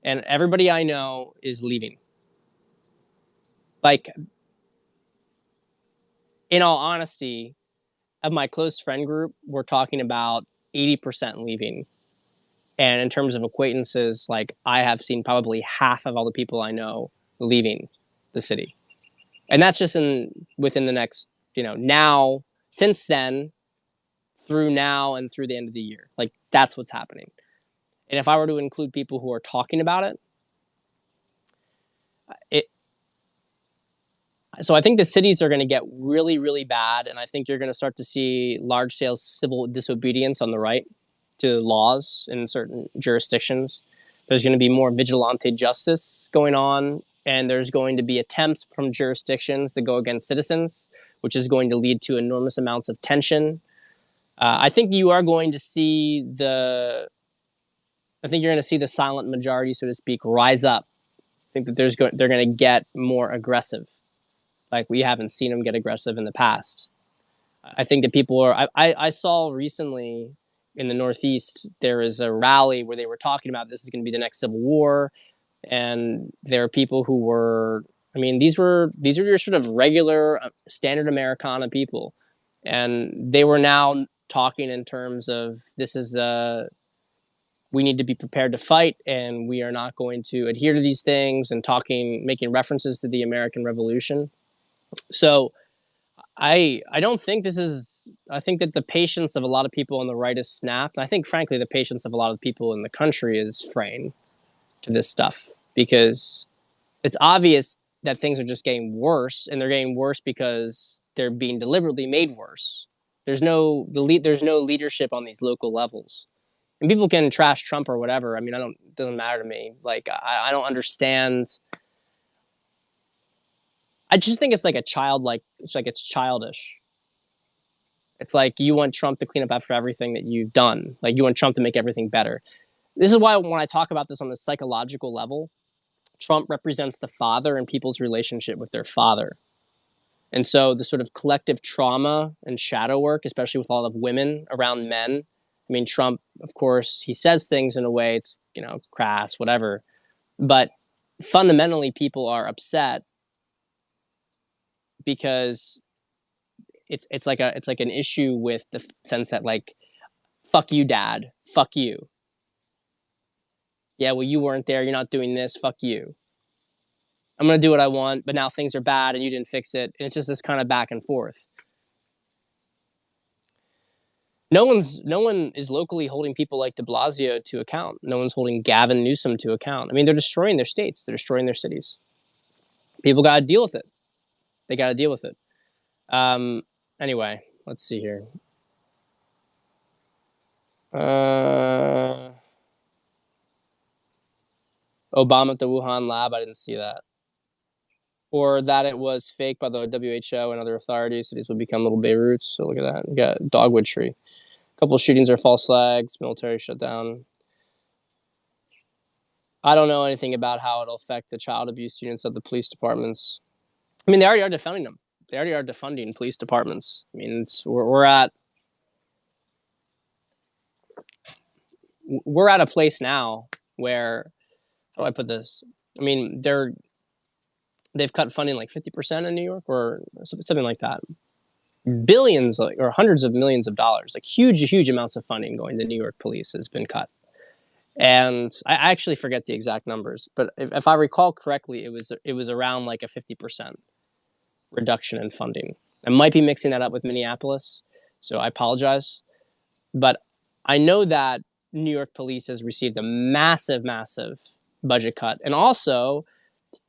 And everybody I know is leaving. Like, in all honesty, of my close friend group, we're talking about 80% leaving. And in terms of acquaintances, like I have seen probably half of all the people I know leaving the city. And that's just within the next, now, since then, through now and through the end of the year. Like that's what's happening. And if I were to include people who are talking about it, so I think the cities are going to get really, really bad. And I think you're going to start to see large scale civil disobedience on the right to laws in certain jurisdictions. There's going to be more vigilante justice going on. And there's going to be attempts from jurisdictions to go against citizens, which is going to lead to enormous amounts of tension. I think you are going to see I think you're going to see the silent majority, so to speak, rise up. I think that they're going to get more aggressive. Like we haven't seen them get aggressive in the past. I think that people are. I saw recently in the Northeast there is a rally where they were talking about this is going to be the next civil war, and there are people who were. I mean, these are your sort of regular, standard Americana people, and they were now talking in terms of this is we need to be prepared to fight, and we are not going to adhere to these things, and making references to the American Revolution. So I don't think this is. I think that the patience of a lot of people on the right is snapped. I think, frankly, the patience of a lot of people in the country is fraying to this stuff because it's obvious that things are just getting worse, and they're getting worse because they're being deliberately made worse. There's no leadership on these local levels, and people can trash Trump or whatever. I mean, it doesn't matter to me. Like I don't understand. I just think it's like it's childish. It's like you want Trump to clean up after everything that you've done. Like you want Trump to make everything better. This is why when I talk about this on the psychological level, Trump represents the father and people's relationship with their father. And so the sort of collective trauma and shadow work, especially with a lot of women around men. I mean, Trump, of course, he says things in a way it's, crass, whatever. But fundamentally, people are upset because it's like an issue with the sense that like, fuck you, dad, fuck you. Yeah, well, you weren't there. You're not doing this. Fuck you. I'm going to do what I want, but now things are bad and you didn't fix it. And it's just this kind of back and forth. No one is locally holding people like de Blasio to account. No one's holding Gavin Newsom to account. I mean, they're destroying their states. They're destroying their cities. People got to deal with it. They got to deal with it. Anyway, let's see here. Obama at the Wuhan lab. I didn't see that. Or that it was fake by the WHO and other authorities. Cities would become little Beiruts. So look at that. You got dogwood tree. A couple of shootings are false flags. Military shutdown. I don't know anything about how it'll affect the child abuse units of the police departments. I mean, they already are defunding them. They already are defunding police departments. I mean, we're at a place now where, how do I put this? I mean, they've cut funding like 50% in New York or something like that. Billions or hundreds of millions of dollars, like huge amounts of funding going to New York police has been cut. And I actually forget the exact numbers, but if I recall correctly, it was around like a 50% reduction in funding. I might be mixing that up with Minneapolis, so I apologize. But I know that New York police has received a massive budget cut. And also,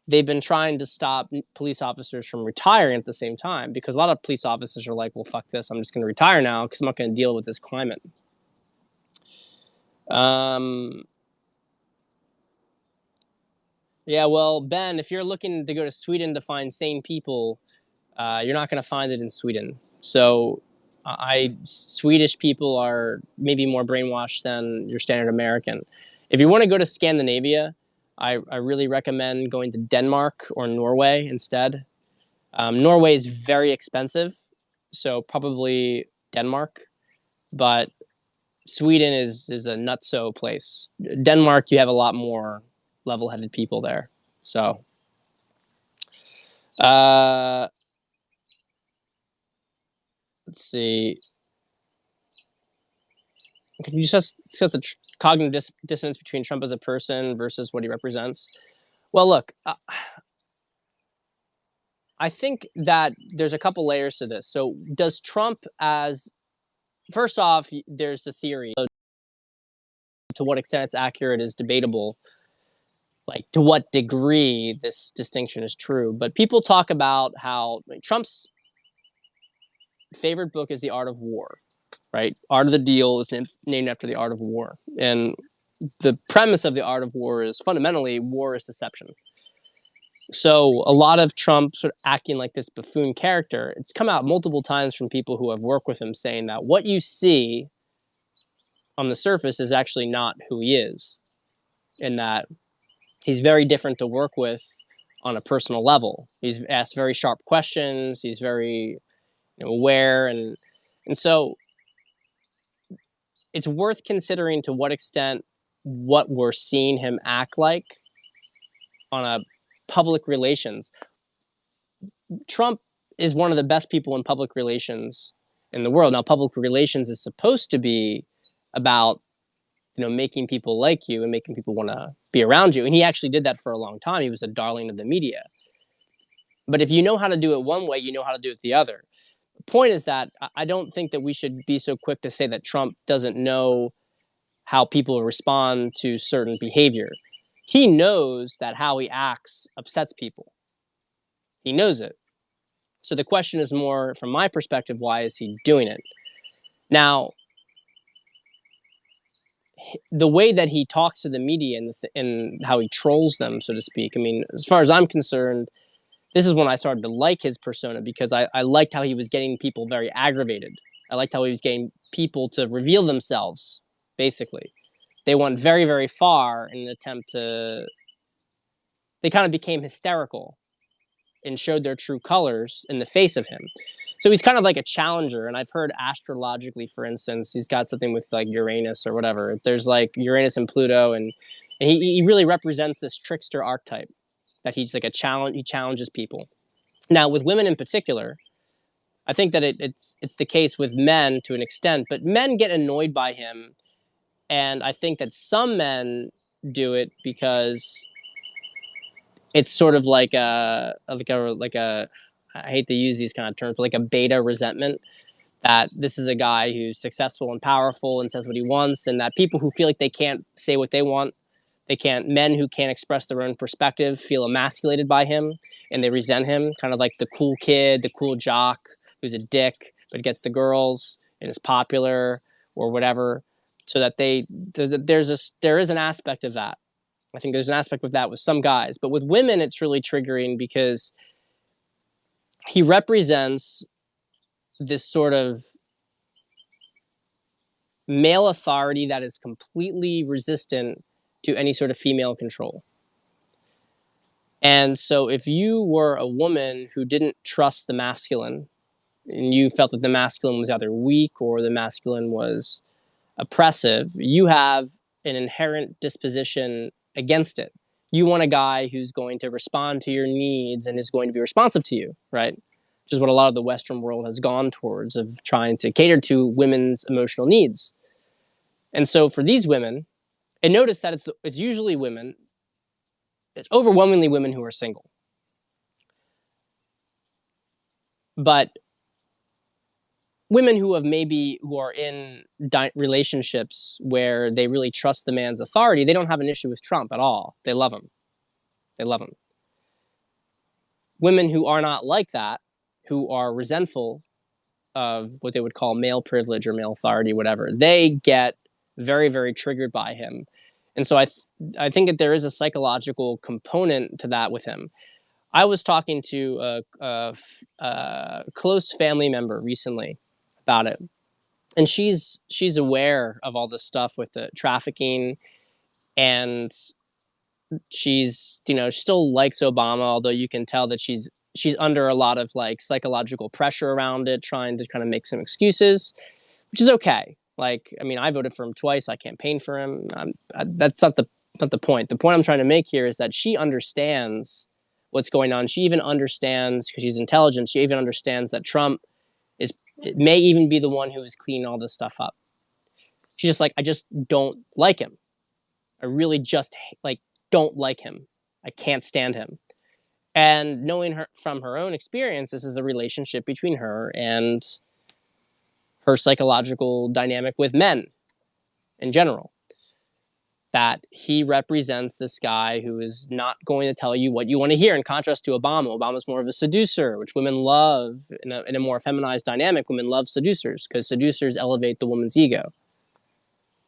they've been trying to stop police officers from retiring at the same time because a lot of police officers are like, well, fuck this. I'm just going to retire now because I'm not going to deal with this climate. Yeah, well, Ben, if you're looking to go to Sweden to find sane people, you're not going to find it in Sweden. So Swedish people are maybe more brainwashed than your standard American. If you want to go to Scandinavia, I really recommend going to Denmark or Norway instead. Norway is very expensive, so probably Denmark. But Sweden is a nutso place. Denmark, you have a lot more level-headed people there. So, let's see. Can you just discuss the cognitive dissonance between Trump as a person versus what he represents? Well, look, I think that there's a couple layers to this. So, does Trump as first off, there's the theory. To what extent it's accurate is debatable. Like, to what degree this distinction is true. But people talk about how Trump's favorite book is The Art of War, right? Art of the Deal is named after the art of war. And the premise of The Art of War is fundamentally war is deception. So a lot of Trump sort of acting like this buffoon character, it's come out multiple times from people who have worked with him saying that what you see on the surface is actually not who he is, and that he's very different to work with on a personal level. He's asked very sharp questions. He's very aware, and so it's worth considering to what extent what we're seeing him act like on a public relations. Trump is one of the best people in public relations in the world. Now, public relations is supposed to be about making people like you and making people want to be around you, and he actually did that for a long time. He was a darling of the media. But if you know how to do it one way, you know how to do it the other. The point is that I don't think that we should be so quick to say that Trump doesn't know how people respond to certain behavior. He knows that how he acts upsets people. He knows it. So the question is more, from my perspective, why is he doing it? Now, the way that he talks to the media and how he trolls them, so to speak, I mean, as far as I'm concerned, this is when I started to like his persona, because I liked how he was getting people very aggravated. I liked how he was getting people to reveal themselves, basically. They went very, very far in an attempt to... They kind of became hysterical and showed their true colors in the face of him. So he's kind of like a challenger. And I've heard astrologically, for instance, he's got something with like Uranus or whatever. There's like Uranus and Pluto, and he really represents this trickster archetype, that he's like a challenge. He challenges people. Now, with women in particular, I think that it's the case with men to an extent, but men get annoyed by him. And I think that some men do it because it's sort of like a I hate to use these kind of terms, but like a beta resentment, that this is a guy who's successful and powerful and says what he wants, and that people who feel like they can't say what they want, men who can't express their own perspective feel emasculated by him, and they resent him, kind of like the cool kid, the cool jock who's a dick but gets the girls and is popular or whatever. So that there is an aspect of that. I think there's an aspect of that with some guys, but with women, it's really triggering because he represents this sort of male authority that is completely resistant to any sort of female control. And so if you were a woman who didn't trust the masculine, and you felt that the masculine was either weak or the masculine was oppressive, you have an inherent disposition against it. You want a guy who's going to respond to your needs and is going to be responsive to you, right? Which is what a lot of the Western world has gone towards, of trying to cater to women's emotional needs. And so for these women, and notice that it's usually women, it's overwhelmingly women who are single. But women who are in relationships where they really trust the man's authority, they don't have an issue with Trump at all. They love him. They love him. Women who are not like that, who are resentful of what they would call male privilege or male authority, whatever, they get very, very triggered by him. And so I think that there is a psychological component to that with him. I was talking to a close family member recently. about it. And she's aware of all this stuff with the trafficking, and she's, you know, she still likes Obama, although you can tell that she's under a lot of like psychological pressure around it, trying to kind of make some excuses, which is okay. Like, I mean, I voted for him twice. I campaigned for him. That's not the point. The point I'm trying to make here is that she understands what's going on. She even understands, because she's intelligent. She even understands that Trump is, it may even be the one who is cleaning all this stuff up. She's just like, I just don't like him. I really just like don't like him. I can't stand him. And knowing her from her own experience, this is a relationship between her and her psychological dynamic with men in general. That he represents this guy who is not going to tell you what you want to hear, in contrast to Obama. Obama's more of a seducer, which women love. In a more feminized dynamic, women love seducers because seducers elevate the woman's ego.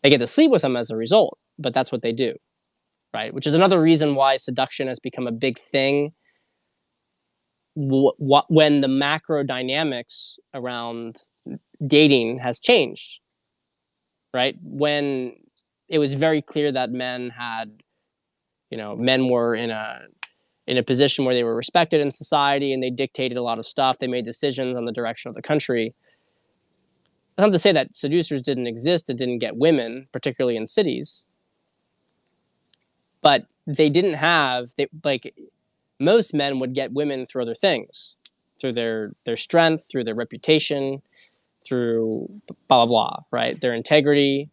They get to sleep with them as a result, but that's what they do, right? Which is another reason why seduction has become a big thing when the macro dynamics around dating has changed, right? When it was very clear that men had, you know, men were in a position where they were respected in society and they dictated a lot of stuff. They made decisions on the direction of the country. That's not to say that seducers didn't exist and didn't get women, particularly in cities, but they didn't have, like, most men would get women through other things, through their strength, through their reputation, through blah, blah, blah, right? Their integrity.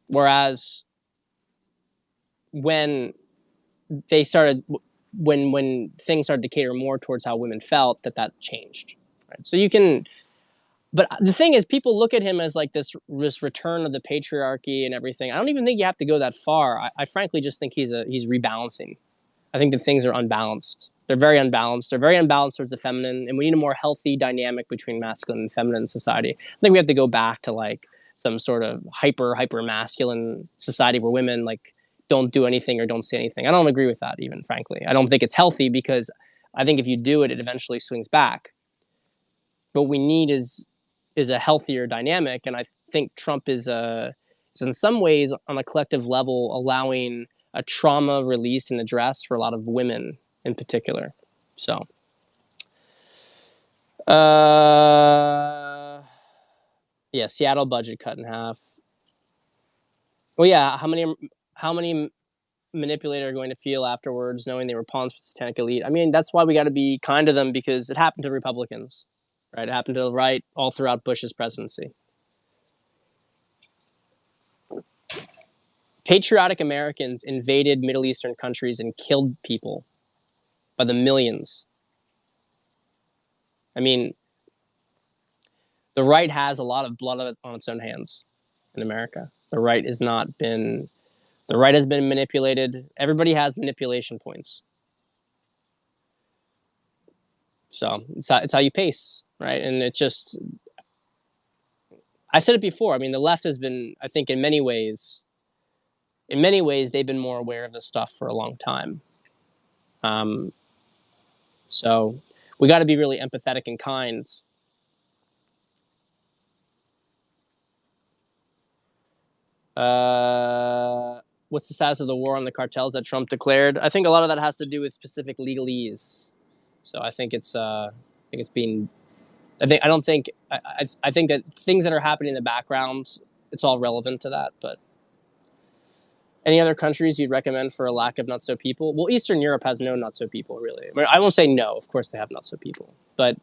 Whereas when they started, when things started to cater more towards how women felt, that changed, right? So you can, but the thing is, people look at him as like this return of the patriarchy and everything. I don't even think you have to go that far. I frankly just think he's rebalancing. I think that things are unbalanced. They're very unbalanced. They're very unbalanced towards the feminine, and we need a more healthy dynamic between masculine and feminine society. I think we have to go back to like some sort of hyper masculine society where women like don't do anything or don't say anything. I don't agree with that, even frankly. I don't think it's healthy, because I think if you do it, it eventually swings back. What we need is a healthier dynamic, and I think Trump is in some ways on a collective level allowing a trauma release and address for a lot of women in particular. So, yeah, Seattle budget cut in half. Well, yeah, how many manipulator are going to feel afterwards, knowing they were pawns for the satanic elite? I mean, that's why we got to be kind to them, because it happened to Republicans, right? It happened to the right all throughout Bush's presidency. Patriotic Americans invaded Middle Eastern countries and killed people by the millions. I mean, the right has a lot of blood on its own hands in America. The right has been manipulated. Everybody has manipulation points. So it's how you pace, right? And it's just, I've said it before. I mean, the left has been, I think, in many ways, they've been more aware of this stuff for a long time. So we got to be really empathetic and kind. What's the status of the war on the cartels that Trump declared? I think a lot of that has to do with specific legalese. So I think it's being. I think that things that are happening in the background, it's all relevant to that. But any other countries you'd recommend for a lack of not so people? Well, Eastern Europe has no not so people, really. I mean, I won't say no. Of course, they have not so people, but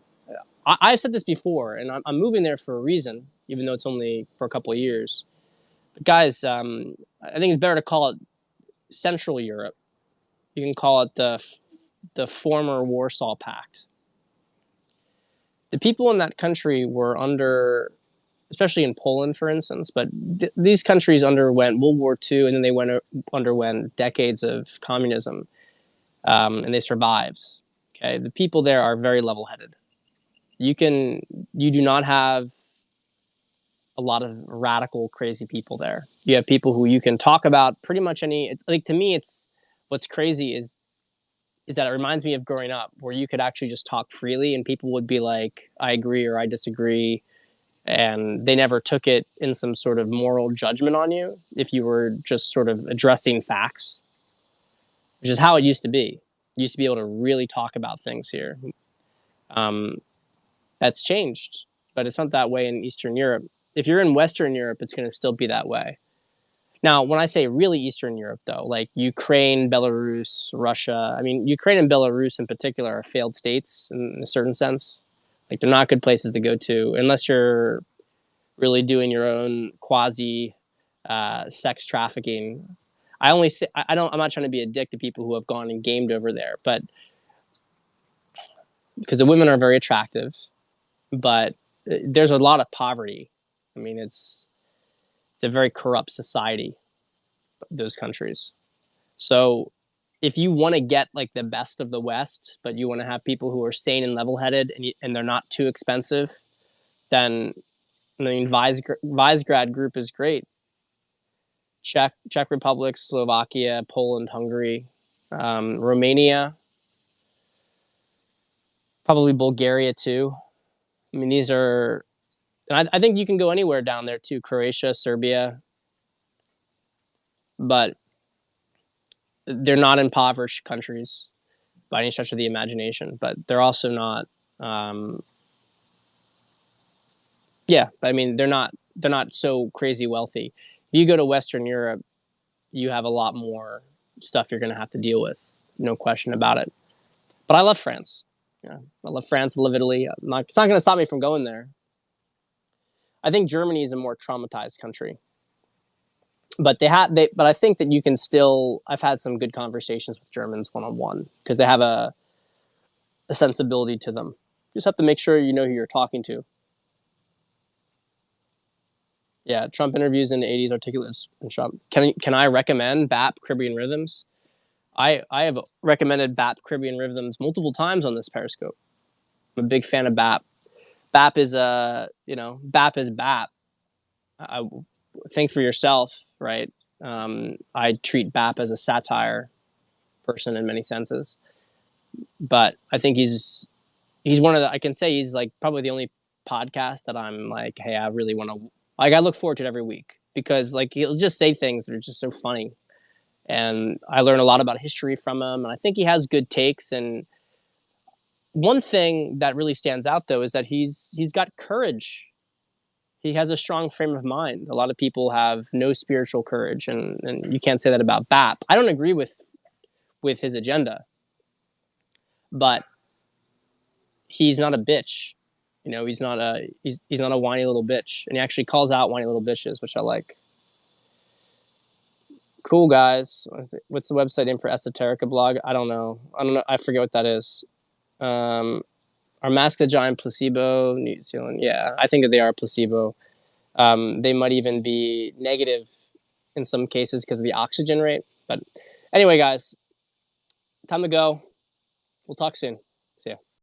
I've said this before, and I'm moving there for a reason, even though it's only for a couple of years. But guys, I think it's better to call it Central Europe. You can call it the former Warsaw Pact. The people in that country were under, especially in Poland, for instance, but these countries underwent World War II, and then they underwent decades of communism, and they survived. Okay, the people there are very level-headed. You do not have a lot of radical, crazy people there. You have people who you can talk about pretty much any. Like, to me, it's what's crazy is is that it reminds me of growing up, where you could actually just talk freely and people would be like, I agree or I disagree. And they never took it in some sort of moral judgment on you if you were just sort of addressing facts, which is how it used to be. You used to be able to really talk about things here. Um, that's changed, but it's not that way in Eastern Europe. If you're in Western Europe, it's going to still be that way. Now, when I say really Eastern Europe, though, like Ukraine, Belarus, Russia, I mean, Ukraine and Belarus in particular are failed states in a certain sense. Like, they're not good places to go to unless you're really doing your own quasi sex trafficking. I only say, I don't, I'm not trying to be a dick to people who have gone and gamed over there, but because the women are very attractive, but there's a lot of poverty. I mean, it's a very corrupt society, those countries. So if you want to get like the best of the West, but you want to have people who are sane and level-headed, and they're not too expensive, then I mean, Visegrad Group is great. Czech Republic, Slovakia, Poland, Hungary, Romania, probably Bulgaria too. I mean, these are, and I think you can go anywhere down there too. Croatia, Serbia, but they're not impoverished countries by any stretch of the imagination. But they're also not. Yeah, I mean, they're not so crazy wealthy. If you go to Western Europe, you have a lot more stuff you're going to have to deal with. No question about it. But I love France. Yeah, I love France. I love Italy. It's not going to stop me from going there. I think Germany is a more traumatized country, but but I think that you can still. I've had some good conversations with Germans one on one because they have a sensibility to them. You just have to make sure you know who you're talking to. Yeah, Trump interviews in the '80s, articulate and Trump. Can I recommend BAP Caribbean Rhythms? I have recommended BAP Caribbean Rhythms multiple times on this Periscope. I'm a big fan of BAP. BAP is BAP is BAP. I think for yourself, right? I treat BAP as a satire person in many senses, but I think he's one of the. I can say he's like probably the only podcast that I'm like, hey, I really want to. Like, I look forward to it every week because like he'll just say things that are just so funny, and I learn a lot about history from him, and I think he has good takes. And one thing that really stands out though is that he's got courage. He has a strong frame of mind. A lot of people have no spiritual courage, and you can't say that about BAP. I don't agree with his agenda, but he's not a bitch. You know, he's not a whiny little bitch, and he actually calls out whiny little bitches, which I like. Cool, guys. What's the website name for Esoterica blog? I don't know. I forget what that is. Are Mask the Giant placebo? New Zealand. Yeah, I think that they are placebo. They might even be negative in some cases because of the oxygen rate. But anyway, guys, time to go. We'll talk soon.